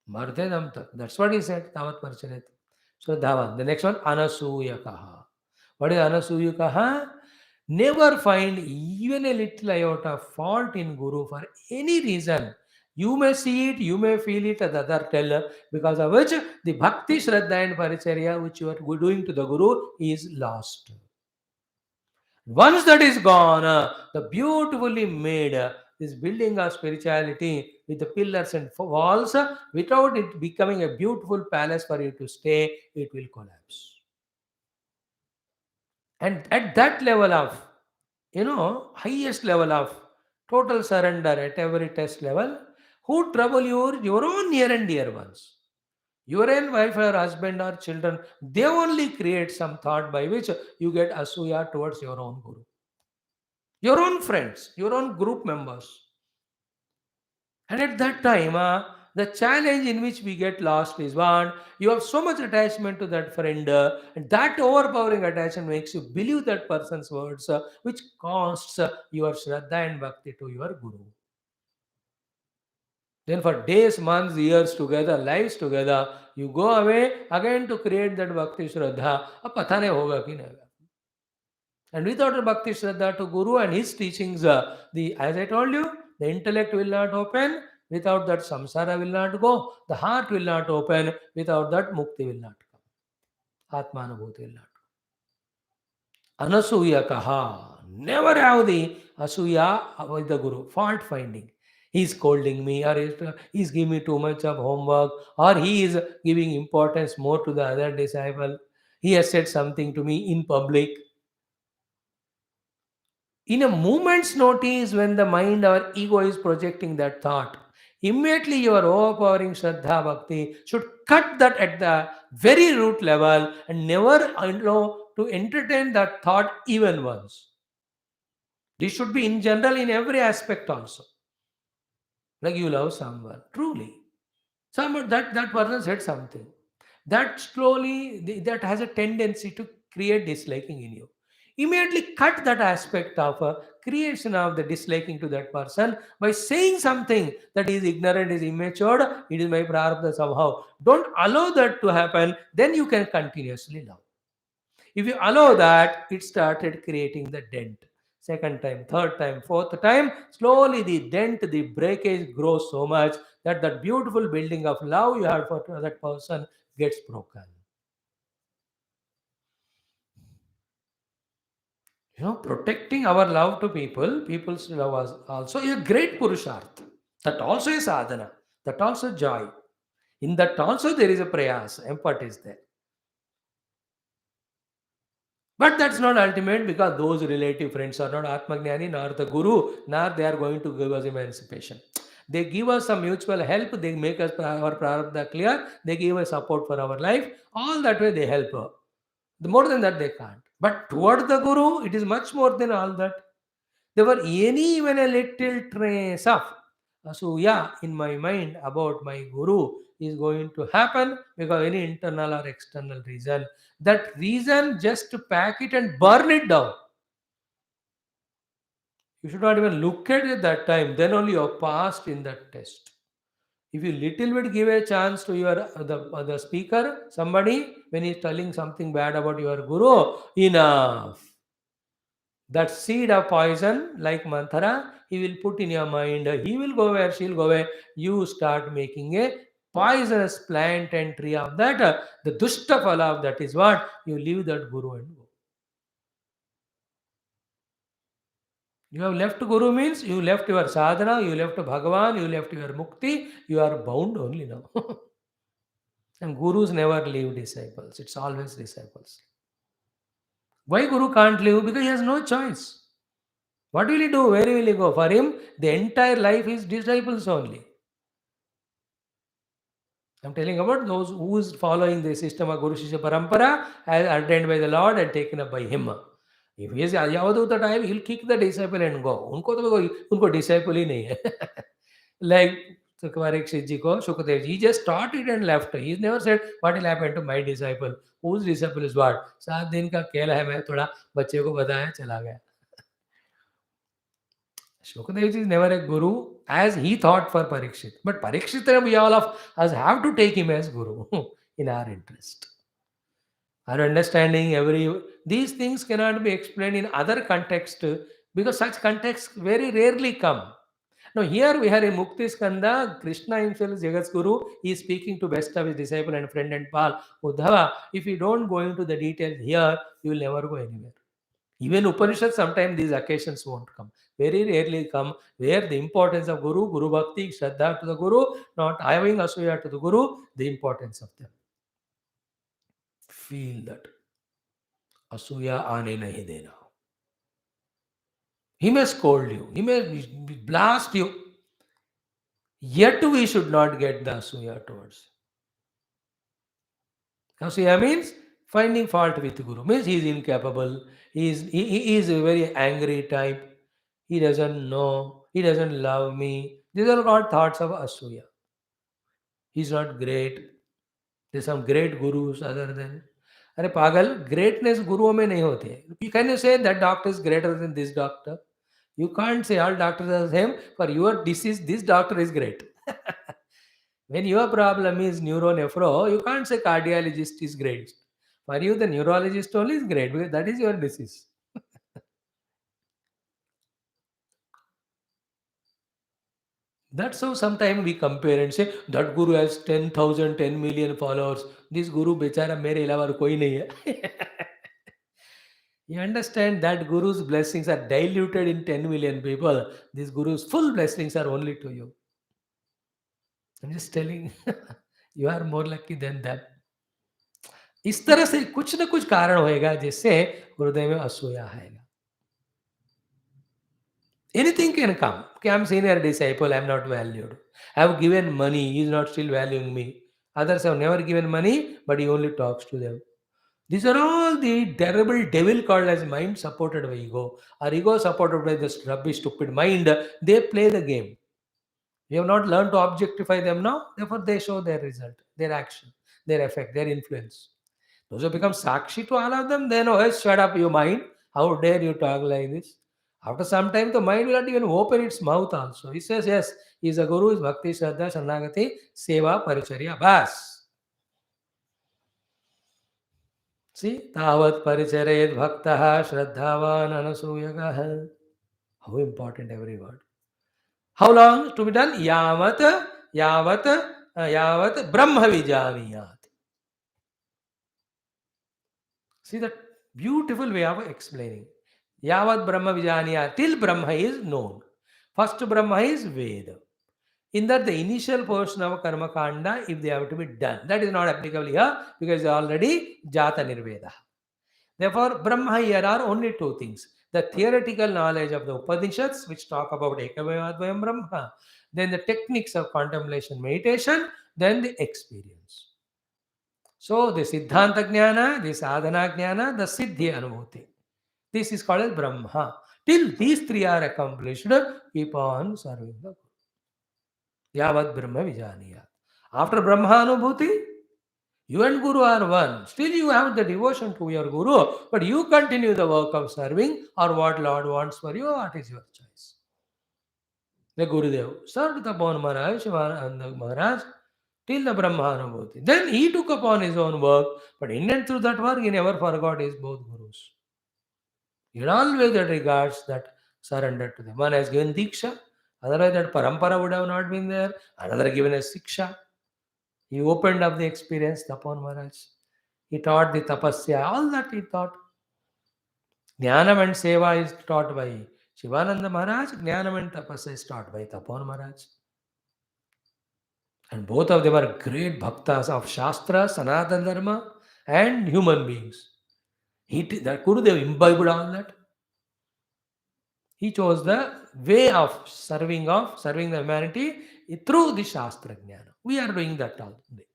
Marte dam tak. That's what he said. Tavat parcharet. So Dhavan. The next one, Anasuyakaha. What is Anasuyakaha? Never find even a little iota of fault in Guru for any reason. You may see it, you may feel it, the other teller, because of which the Bhakti, Shraddha and Paricharya which you are doing to the Guru is lost. Once that is gone, the beautifully made this building of spirituality with the pillars and walls, without it becoming a beautiful palace for you to stay, it will collapse. And at that level of, highest level of total surrender at every test level, who trouble your own near and dear ones? Your own wife or husband or children, they only create some thought by which you get asuya towards your own Guru. Your own friends, your own group members. And at that time, The challenge in which we get lost is one, you have so much attachment to that friend, and that overpowering attachment makes you believe that person's words, which costs your Shraddha and Bhakti to your Guru. Then for days, months, years together, lives together, you go away again to create that Bhakti Shraddha. अब पता नहीं होगा कि नहीं होगा. And without a Bhakti Shraddha to Guru and his teachings, as I told you, the intellect will not open. Without that, samsara will not go. The heart will not open. Without that, mukti will not come. Atmanubhuti will not come. Anasuya kaha. Never have the asuya with the Guru. Fault finding. He is scolding me, or he is giving me too much of homework, or he is giving importance more to the other disciple. He has said something to me in public. In a moment's notice, when the mind or ego is projecting that thought, immediately your overpowering Shraddha Bhakti should cut that at the very root level and never allow to entertain that thought even once. This should be in general in every aspect also. Like you love someone, truly. Someone that person said something. That slowly, that has a tendency to create disliking in you. Immediately cut that aspect of creation of the disliking to that person by saying something that is ignorant, is immature, it is my prarabdha somehow. Don't allow that to happen, then you can continuously love. If you allow that, it started creating the dent. Second time, third time, fourth time, slowly the dent, the breakage grows so much that that beautiful building of love you had for that person gets broken. Protecting our love to people, people's love is also a great purushartha. That also is sadhana. That also joy. In that also there is a prayas, effort is there. But that's not ultimate because those relative friends are not Atmagnani nor the Guru, nor they are going to give us emancipation. They give us some mutual help, they make us our prarabdha clear, they give us support for our life. All that way they help. The more than that they can't. But toward the Guru, it is much more than all that. There were any even a little trace of asuya in my mind about my Guru is going to happen because any internal or external reason. That reason just to pack it and burn it down. You should not even look at it that time. Then only you are passed in that test. If you little bit give a chance to your the speaker, somebody when he's telling something bad about your Guru, enough. That seed of poison, like Manthara, he will put in your mind. He will go where she'll go where. You start making a poisonous plant and tree of that. The dushta phala of that is what? You leave that Guru and go. You have left Guru means you left your sadhana, you left Bhagavan, you left your mukti, you are bound only now. And Gurus never leave disciples, it's always disciples. Why Guru can't leave? Because he has no choice. What will he do? Where will he go? For him, the entire life is disciples only. I'm telling about those who is following the system of Guru Shishya Parampara as ordained by the Lord and taken up by him. If he is Yavaduta time, he'll kick the disciple and go. Unko disciple ही नहीं है. Like Parikshit ji ko, Shukadev ji, he just taught it and left. He's never said what will happen to my disciple. Whose disciple is what? 7 दिन का खेल है, मैं थोड़ा बच्चे को बताया चला गया. Shukadev ji is never a guru as he thought for Parikshit. But Parikshit, we all of us have to take him as guru in our interest. Our understanding, these things cannot be explained in other context because such contexts very rarely come. Now here we have a Mukti Skanda, Krishna himself is Jagat's Guru. He is speaking to best of his disciple and friend and pal, Uddhava. If you don't go into the details here, you will never go anywhere. Even Upanishad, sometimes these occasions won't come. Very rarely come where the importance of Guru, Guru Bhakti, Shraddha to the Guru, not having Asuya to the Guru, the importance of them. Feel that. Asuya aane nahi dena. He may scold you, he may blast you. Yet we should not get the Asuya towards. Asuya means finding fault with Guru. Means he is incapable. He is a very angry type. He doesn't know. He doesn't love me. These are all thoughts of Asuya. He's not great. There's some great gurus other than. अरे पागल, greatness गुरुओं में नहीं होती है. You can you say that doctor is greater than this doctor? You can't say all doctors are the same. For your disease, this doctor is great. When your problem is neuronephro, you can't say cardiologist is great. For you, the neurologist only is great because that is your disease. That's how sometimes we compare and say that guru has 10,000, 10 million followers. This guru बेचारा मेरे अलावा और कोई नहीं है. You understand that guru's blessings are diluted in 10 million people. This guru's full blessings are only to you. I'm just telling you are more lucky than that. इस तरह से कुछ न कुछ कारण होएगा जिससे हृदय में असूया आएगा. Anything can come. Okay, I'm senior disciple, I'm not valued. I have given money, he is not still valuing me. Others have never given money, but he only talks to them. These are all the terrible devil called as mind supported by ego. Or ego supported by this rubbish, stupid mind. They play the game. We have not learned to objectify them now, therefore they show their result, their action, their effect, their influence. Those who become sakshi to all of them, then, oh, shut up, you mind. How dare you talk like this? After some time, the mind will not even open its mouth also. He says, yes, he is a guru, is bhakti, shraddha, shanagati, seva, paricharya, bas. See, tavat paricharayet bhaktaha, shraddhavan, anasuyagaha. How important every word. How long to be done? Yavat Brahma Vijaniyat. See that beautiful way of explaining. Yavat Brahma Vijaniyat, till Brahma is known. First Brahma is Veda. In that the initial portion of Karma Kanda, if they have to be done, that is not applicable here because they are already Jata Nirveda. Therefore, Brahma here are only two things. The theoretical knowledge of the Upanishads, which talk about Ekavayadvayam Brahma, then the techniques of contemplation meditation, then the experience. So, the Siddhanta Jnana, the Sadhana Jnana, the Siddhi Anubhuti. This is called as Brahma. Till these three are accomplished, keep on serving the Guru. Yavat Brahma Vijaniyat. After Brahma Anubhuti, you and Guru are one. Still you have the devotion to your Guru, but you continue the work of serving or what Lord wants for you, what is your choice. The Gurudev served upon Maharaj, Shivananda Maharaj, till the Brahmanubhuti. Then he took upon his own work, but in and through that work, he never forgot his both Gurus. He had always that regards that surrender to them. One has given Diksha, otherwise that Parampara would have not been there, another given as Siksha. He opened up the experience upon Maharaj. He taught the tapasya, all that he taught. Jnanam and Seva is taught by Shivananda Maharaj, Jnanam and tapasya is taught by Tapan Maharaj. And both of them are great bhaktas of Shastra, Sanatana Dharma, and human beings. That Gurudev imbibed all that. He chose the way of serving the humanity through the Shastra Jnana. We are doing that all today.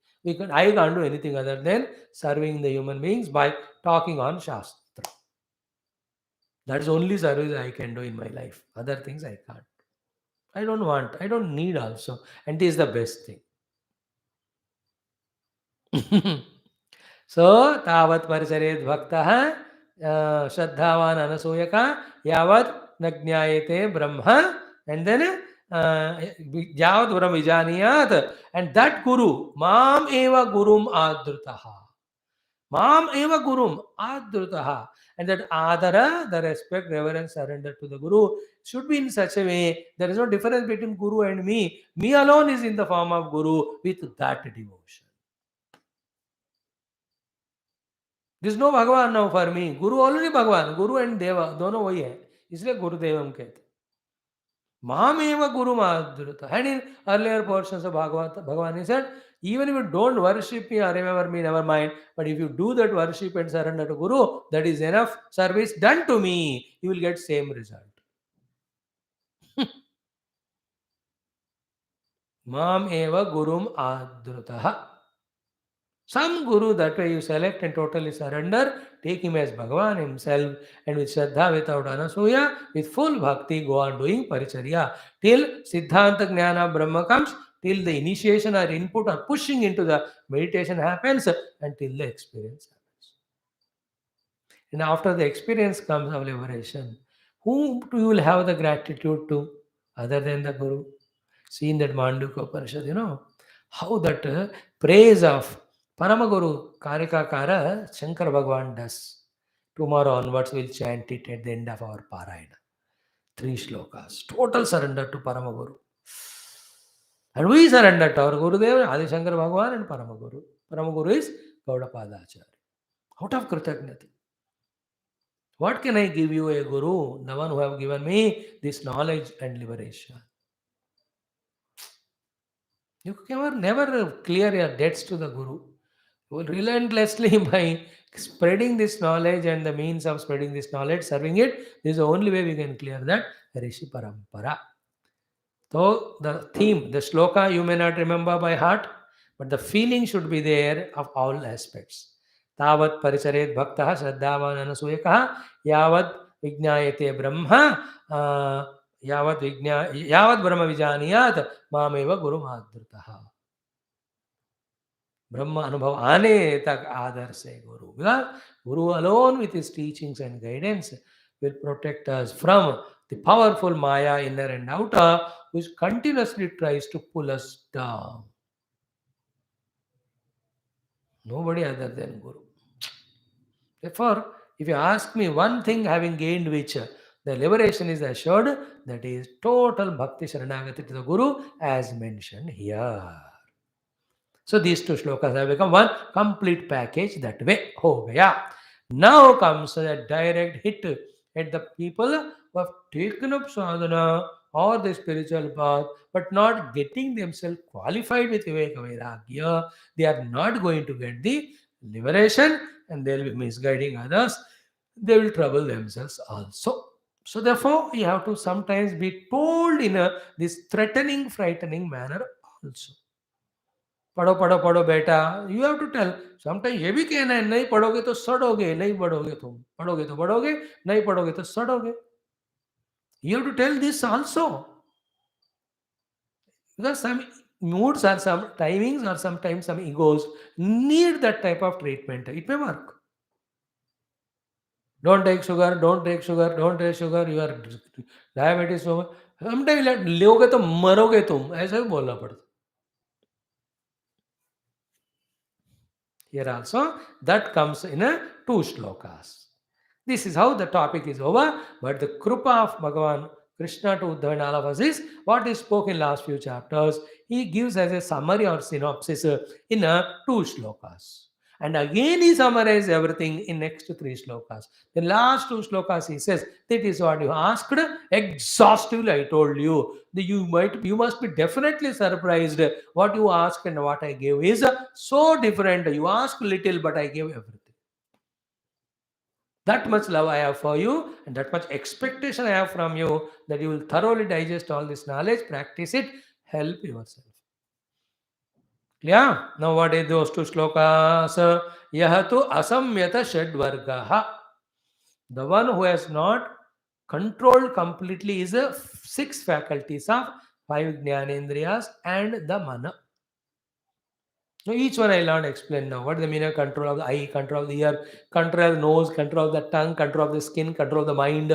I can't do anything other than serving the human beings by talking on Shastra. That is only service I can do in my life. Other things I can't. I don't want. I don't need also. And this is the best thing. So, tavat paricharet bhaktaha shraddhavan anasuyaka yavat nagnayate brahma, and then yavat brahma vijaniyat, and that guru mam eva gurum adrutaha. Mam eva gurum adrutaha. And that adara, the respect, reverence, surrender to the guru should be in such a way there is no difference between guru and me. Me alone is in the form of guru with that devotion. There is no Bhagavan now for me. Guru already Bhagavan. Guru and Deva, दोनों वही है. इसलिए गुरुदेव हम कहते. Mameva Guru Madhurata. And in earlier portions of Bhagavan, he said, even if you don't worship me or remember me, never mind. But if you do that worship and surrender to Guru, that is enough service done to me. You will get same result. Mam eva gurum adrutaha. Some guru that way you select and totally surrender, take him as Bhagavan himself, and with Shraddha, without Anasuya, with full bhakti, go on doing paricharya till Siddhanta Jnana Brahma comes, till the initiation or input or pushing into the meditation happens, until the experience happens. And after the experience comes of liberation, whom you will have the gratitude to other than the Guru? See in that Mandukya Upanishad, how that praise of Paramaguru Karikakara Shankar Bhagavan does. Tomorrow onwards we'll chant it at the end of our Parayana. 3 shlokas. Total surrender to Paramaguru. And we surrender to our Gurudev, Adi Shankar Bhagavan and Paramaguru. Paramaguru is Gaudapada Acharya. Out of Krityagnati. What can I give you, a Guru? The one who have given me this knowledge and liberation. You can never clear your debts to the Guru. You will relentlessly by spreading this knowledge and the means of spreading this knowledge, serving it, this is the only way we can clear that Rishi Parampara. So the theme, the shloka you may not remember by heart, but the feeling should be there of all aspects. Tavat paricharet bhaktaha shraddhavan anasuyakaha yavat vijnayate brahma yavat brahma vijaniyat mameva guru madhrutaha. Brahma अनुभव आने तक आदर से गुरु. Because Guru alone with his teachings and guidance will protect us from the powerful Maya inner and outer, which continuously tries to pull us down. Nobody other than Guru. Therefore, if you ask me one thing having gained which the liberation is assured, that is total Bhakti Sharanagati to the Guru as mentioned here. So these 2 shlokas have become one complete package that way. Oh, yeah. Now comes a direct hit at the people who have taken up sadhana or the spiritual path, but not getting themselves qualified with Viveka Vairagya. They are not going to get the liberation and they will be misguiding others. They will trouble themselves also. So therefore, you have to sometimes be told in this threatening, frightening manner also. पढ़ो पढ़ो पढ़ो बेटा, you have to tell. Sometime ये भी कहना है, नहीं पढ़ोगे तो सड़ोगे, नहीं पढ़ोगे तुम, पढ़ोगे तो पढ़ोगे, नहीं पढ़ोगे तो सड़ोगे. You have to tell this also. Because some moods or some timings or sometimes some egos need that type of treatment. It may work. Don't take sugar, don't take sugar, don't take sugar, you are diabetes. Sometimes लोगे तो मरोगे तुम, ऐसा भी बोलना पड़ता. Here also, that comes in 2 shlokas. This is how the topic is over, but the Krupa of Bhagavan Krishna to Uddhava and all of us is what he spoke in last few chapters. He gives as a summary or synopsis in 2 shlokas. And again he summarizes everything in next 3 shlokas. The last 2 shlokas he says, that is what you asked, exhaustively I told you. You must be definitely surprised. What you asked and what I gave is so different. You asked little, but I gave everything. That much love I have for you and that much expectation I have from you that you will thoroughly digest all this knowledge, practice it, help yourself. Clear? Now what is those 2 shlokas? Yahatu asamyata shadvargaha. The one who has not controlled completely is 6 faculties of 5 jnanendriyas and the mana. Now each one I will not explain now. What is the meaning of control of the eye, control of the ear, control of the nose, control of the tongue, control of the skin, control of the mind.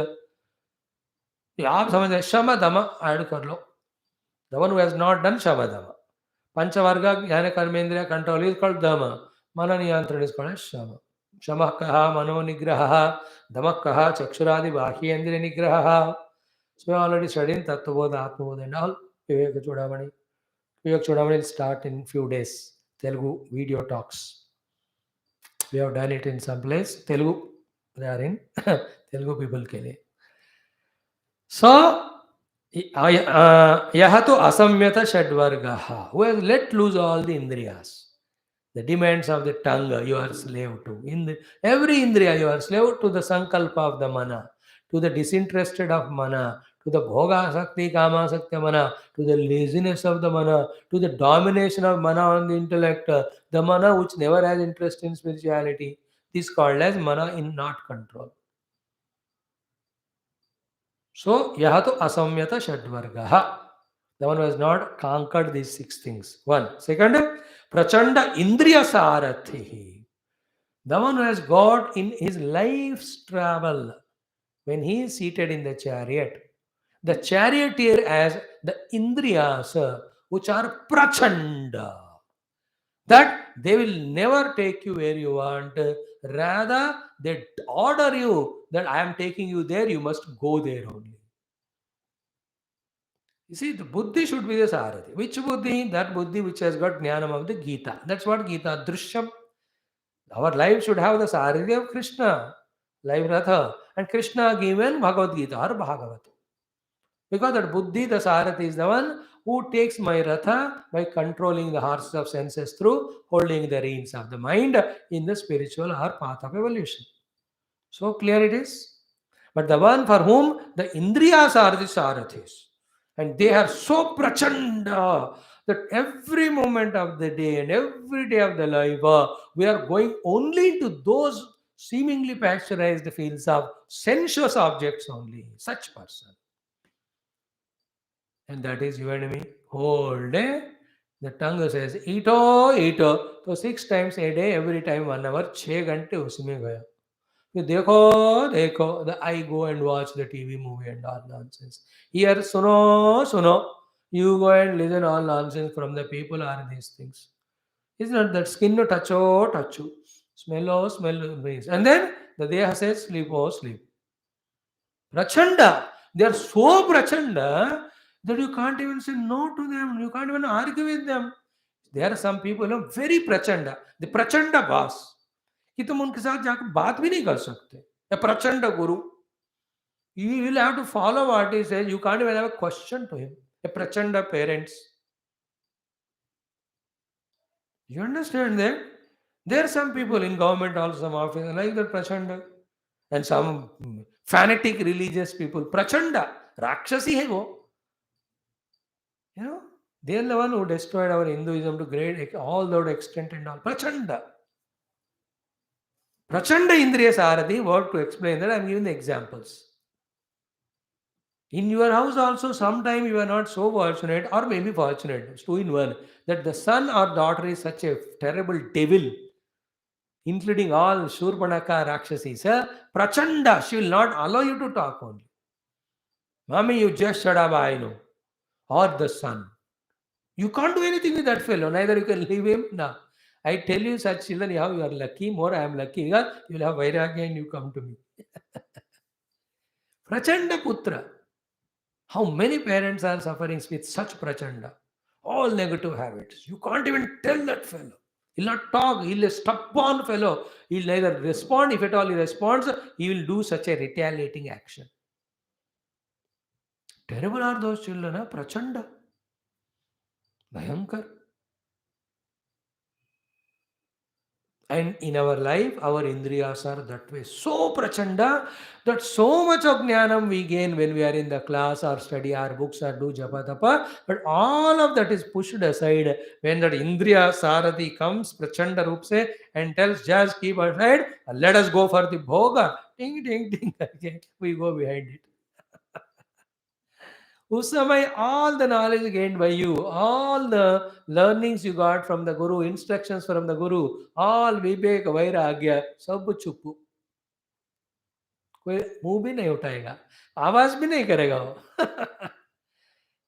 आप समझ रहे शम दम add कर लो. The one who has not done shama dama. Panchavarga jnana karmendriya control is called dama. Mana niyantran is called shama. Shamah kaha mano nigraha. Damak kaha chakshuradi bahyendriya nigraha. So we already studied Tattvabodha, Atmabodha and all. Vivek Chudamani. Vivek Chudamani will start in few days. Telugu video talks. We have done it in some place. Telugu, they are in Telugu people ke liye. So, Yahatu asamyata shadvargaha, who has let loose all the indriyas. The demands of the tongue you are slave to. Every indriya you are slave to the sankalpa of the mana, to the disinterested of mana, to the bhoga sakti, kama sakti mana, to the laziness of the mana, to the domination of mana on the intellect, the mana which never has interest in spirituality. This is called as mana in not control. So, yahatu asamyata shadvargaha. The one who has not conquered these 6 things. One. Second, Prachanda Indriya Sarathi. The one who has got in his life's travel, when he is seated in the chariot, the charioteer has the Indriyas, which are Prachanda. That they will never take you where you want. Rather, they order you that I am taking you there, you must go there only. You see, the buddhi should be the Sarathi. Which buddhi? That buddhi which has got jnanam of the Gita. That's what Gita, Drishyam. Our life should have the Sarathi of Krishna, life Ratha. And Krishna given Bhagavad Gita or Bhagavatam. Because that buddhi, the Sarathi, is the one who takes my Ratha by controlling the horses of senses through holding the reins of the mind in the spiritual or path of evolution. So clear it is. But the one for whom the Indriyas are the Sarathis, and they are so prachanda that every moment of the day and every day of the life, we are going only into those seemingly pasteurized fields of sensuous objects only. Such person. And that is you and me. Whole day, the tongue says, eato, eato. So 6 times a day, every time 1 hour, 6 घंटे उसमें गया. You देखो, देखो. The I go and watch the TV movie and all nonsense. Here, suno, suno. You go and listen all nonsense from the people are these things. It's not that skin no toucho, touchu. Smell, smell, breeze. And then the Deha says, sleep, oh, sleep. Prachanda. They are so prachanda that you can't even say no to them. You can't even argue with them. There are some people who are very prachanda. The prachanda boss. कि तुम उनके साथ जाकर बात भी नहीं कर सकते. A prachanda guru. You will have to follow what he says. You can't even have a question to him. A prachanda parents. You understand that? There are some people in government also, some office like that prachanda. And some fanatic religious people. Prachanda. Rakshasi hai wo. You know, they are the one who destroyed our Hinduism to great all that extent and all. Prachanda. Prachanda Indriya Sarathi, what to explain that? I am giving the examples. In your house also, sometime you are not so fortunate, or maybe fortunate, 2 in 1, that the son or daughter is such a terrible devil, including all Shurpanaka Rakshasis. Prachanda, she will not allow you to talk only. Mommy, you just shut up, I know. Or the son. You can't do anything with that fellow. Neither you can leave him. No. I tell you, such children, you are lucky. More, I am lucky. You will have Vairagya and you come to me. Prachanda Putra. How many parents are suffering with such Prachanda? All negative habits. You can't even tell that fellow. He'll not talk. He'll a stubborn fellow. He'll neither respond. If at all he responds, he will do such a retaliating action. Terrible are those children, huh? Prachanda. Bhayankar. And in our life, our indriyas are that way. So prachanda that so much of jnanam we gain when we are in the class or study our books or do japa tapa. But all of that is pushed aside when that indriya sarathi comes, prachanda roop se, and tells, just keep aside, let us go for the bhoga. Ding, ding, ding. Okay, we go behind it. उस समय all the knowledge gained by you, all the learnings you got from the Guru, instructions from the Guru, all Vivek, Vairagya, सब चुप. कोई मुंह भी नहीं उठाएगा, आवाज भी नहीं करेगा वो.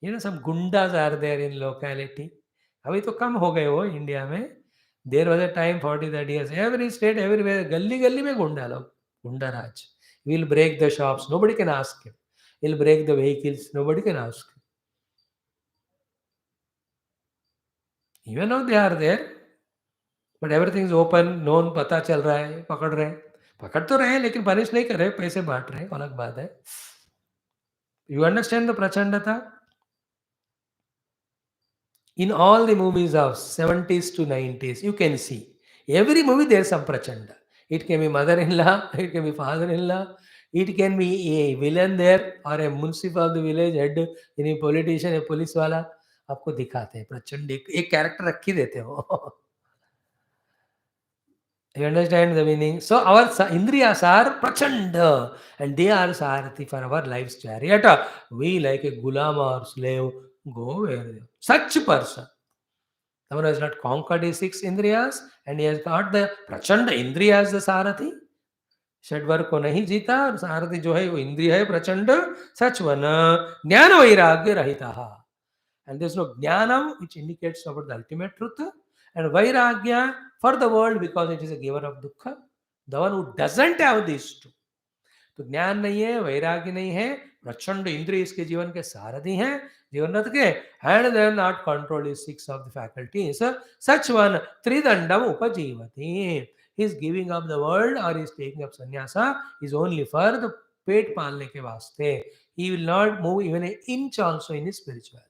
You know, some gundas are there in locality. अभी तो कम हो गए वो इंडिया में. There was a time 40-30 years. Every state, everywhere, गली गली में गुंडा लोग, गुंडा राज. Will break the shops. Nobody can ask him. He'll break the vehicles. Nobody can ask. Even though they are there, but everything is open, known, पता चल रहा है, पकड़ रहे हैं. पकड़ तो रहे हैं, लेकिन पनिश नहीं कर रहे, पैसे बांट रहे हैं, अलग बात है. You understand the prachandata? In all the movies of 70s to 90s, you can see. Every movie there is some prachanda. It can be mother-in-law, it can be father-in-law, it can be a villain there or a municipal of the village head, any politician, a police वाला आपको दिखाते हैं प्रचंड एक character रख ही देते हैं वो. You understand the meaning? So our indriyas are prachanda and they are sarathi for our life's chariot. We like a gulam or slave go where such person. Someone who has not conquered his six indriyas and he has got the prachanda indriya as the sarathi. षडवर को नहीं जीता और सारथी जो है वो इंद्रिय है प्रचंड सच वन ज्ञान वैराग्य रहिता. And there's no jnanam which indicates about the ultimate truth, and vairagya for the world because it is a giver of dukkha. The one who doesn't have these two, तो ज्ञान नहीं है, वैराग्य नहीं है, प्रचंड इंद्रिय इसके जीवन के सारथी हैं जीवन रथ के, and they are not controlled is six of the faculties. Such one tridandam upajivati. He is giving up the world or he is taking up sannyasa is only for the पेट पालने के वास्ते. He will not move even an inch also in his spirituality.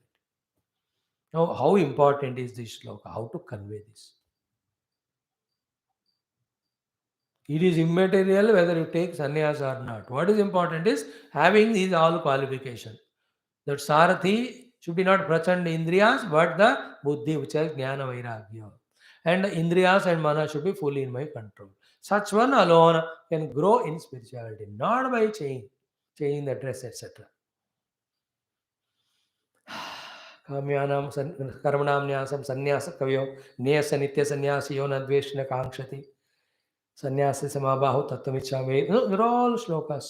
Now, how important is this shloka? How to convey this? It is immaterial whether you take sannyas or not. What is important is having these all qualifications. That Sarathi should be not prachanda indriyas, but the buddhi, which has jnana vairagya. And indriyas and mana should be fully in my control. Such one alone can grow in spirituality, not by changing the dress, etc. काम्यानां कर्मणां न्यासं संन्यासकवयो न्यास नित्य संन्यासी यो न द्वेष न कांक्षति संन्यास समाबाहु तत्त्वमिच्छामि. They're all shlokas.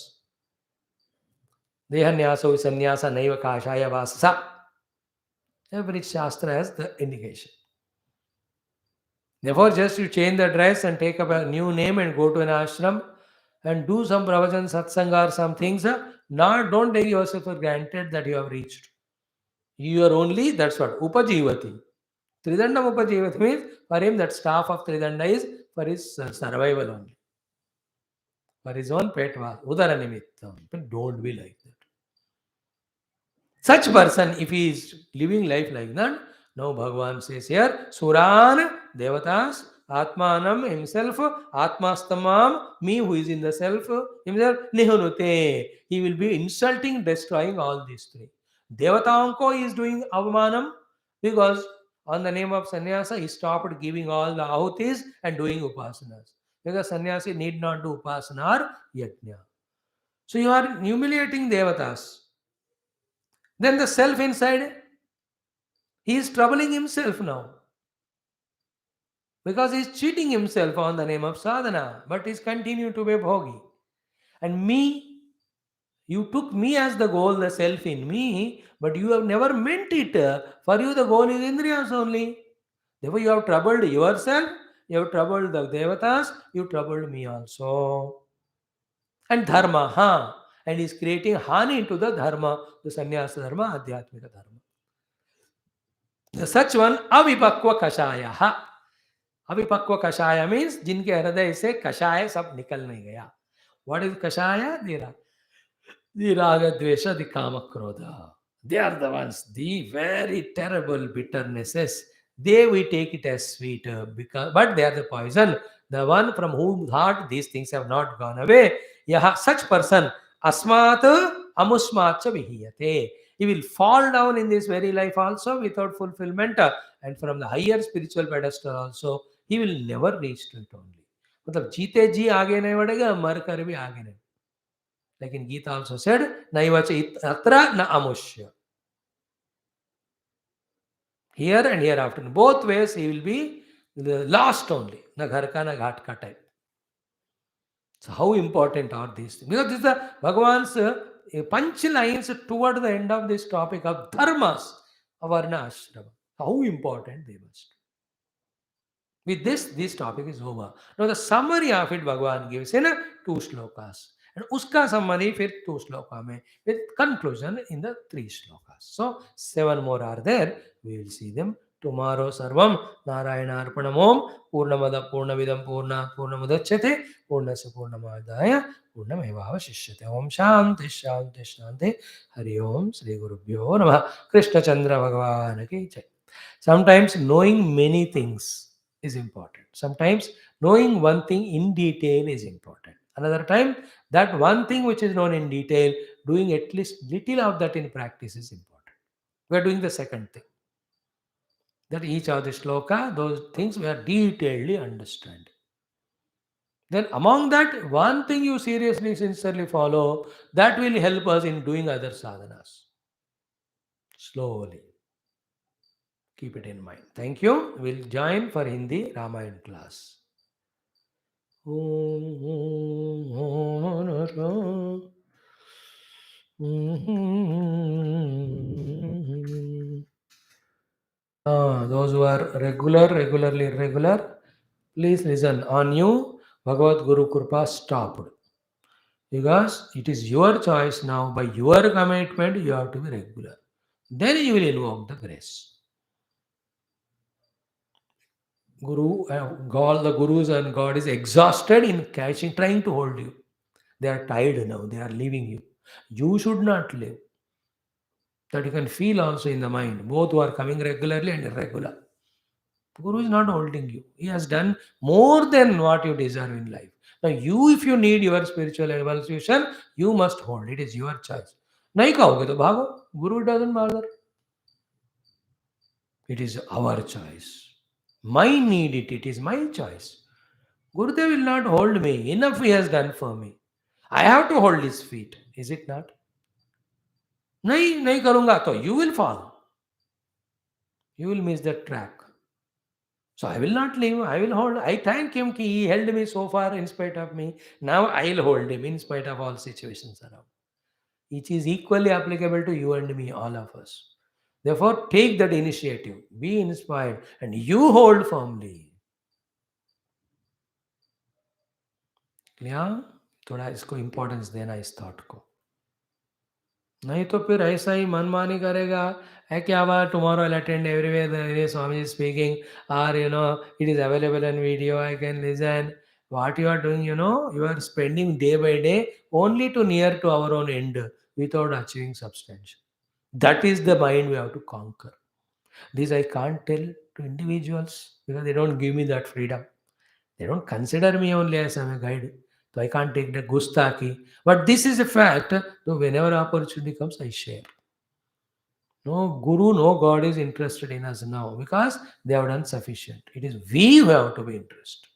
देहन्यासो संन्यास नैव काषाय वाससा. Every shastra has the indication. Therefore, just you change the dress and take up a new name and go to an ashram and do some pravachan satsanga or some things, don't take yourself for granted that you have reached. You are only, that's what, upajivati. Tridandam upajivati means for him that staff of Tridanda is for his survival only. For his own pet was udara nimittam. But don't be like that. Such person, if he is living life like that, now Bhagavan says here, Suran, Devatas, Atmanam, himself, Atmastamam, me who is in the self, himself, Nihunute. He will be insulting, destroying all these three. Devatanko is doing Avamanam because on the name of sannyasa, he stopped giving all the ahutis and doing upasanas. Because sannyasi need not do upasana or yajna. So you are humiliating devatas. Then the self inside, he is troubling himself now. Because he is cheating himself on the name of sadhana, but he is continuing to be bhogi. And me, you took me as the goal, the self in me, but you have never meant it. For you, the goal is indriyas only. Therefore, you have troubled yourself, you have troubled the devatas, you troubled me also. And dharma, and is creating hani into the dharma, the sannyasa dharma, adhyatmika dharma. Such one, avipakva kashaya. Avipakva kashaya means जिनके हृदय से कषाय सब निकल नहीं गया. What is kashaya? The raga dvesha, the kama krodha. They are the ones, the very terrible bitternesses. We take it as sweet, but they are the poison. The one from whom heart these things have not gone away. Yaha, such person, asmat amusmacha vihiyate. He will fall down in this very life also without fulfillment, and from the higher spiritual pedestal also, he will never reach to it only. मतलब जीते जी आगे नहीं बढ़ेगा, मर कर भी आगे नहीं. लेकिन गीता also said, नैवच अत्र न amushya. Here and hereafter, in both ways, he will be the last only. Na ghar ka na ghat ka type. So how important are these things? Because this is the Bhagavan's punch lines toward the end of this topic of dharmas, avarna ashrama. How important they must. With this topic is over. Now the summary of it Bhagavan gives in 2 shlokas. And uska summary फिर 2 shloka में, with conclusion in the 3 shlokas. So 7 more are there. We will see them tomorrow. Sarvam Narayana Arpanam Om Purnamada Purnavidam Purna Purnamudachyate Purnasya Purnamadaya Purnamevavashishyate. Om Shanti Shanti Shanti. Hari Om Sri Gurubhyo Namah. Krishna Chandra Bhagavan ki jai. Sometimes knowing many things is important. Sometimes knowing one thing in detail is important. Another time, that one thing which is known in detail, doing at least little of that in practice is important. We are doing the second thing. That each of the shloka, those things we are detailedly understand. Then among that, one thing you seriously, sincerely follow, that will help us in doing other sadhanas. Slowly. Keep it in mind. Thank you. We'll join for Hindi Ramayana class. Those who are regularly irregular, please listen. On you, Bhagavad Guru Kripa stopped. Because it is your choice now. By your commitment, you have to be regular. Then you will invoke the grace. All the gurus and God is exhausted in catching, trying to hold you. They are tired now. They are leaving you. You should not live. That you can feel also in the mind. Both who are coming regularly and irregular. Guru is not holding you. He has done more than what you deserve in life. Now, you, if you need your spiritual evolution, you must hold. It is your choice. नहीं कहोगे तो भागो. Guru doesn't bother. It is our choice. My need it. It is my choice. Gurudev will not hold me. Enough he has done for me. I have to hold his feet. Is it not? नहीं करूँगा तो you will fall. You will miss the track. So I will not leave. I will hold. I thank him that he held me so far in spite of me. Now I will hold him in spite of all situations around. It is equally applicable to you and me, all of us. Therefore, take that initiative. Be inspired and you hold firmly. Clear? थोड़ा इसको importance देना इस thought को. नहीं तो फिर ऐसा ही मनमानी करेगा. है क्या बात, tomorrow I'll attend everywhere Swami is speaking, or it is available in video, I can listen. What you are doing, you are spending day by day only to near to our own end without achieving substantial. That is the mind we have to conquer. This I can't tell to individuals because they don't give me that freedom. They don't consider me only as I'm a guide. So I can't take the gustaki. But this is a fact. So whenever opportunity comes, I share. No guru, no God is interested in us now because they have done sufficient. It is we who have to be interested.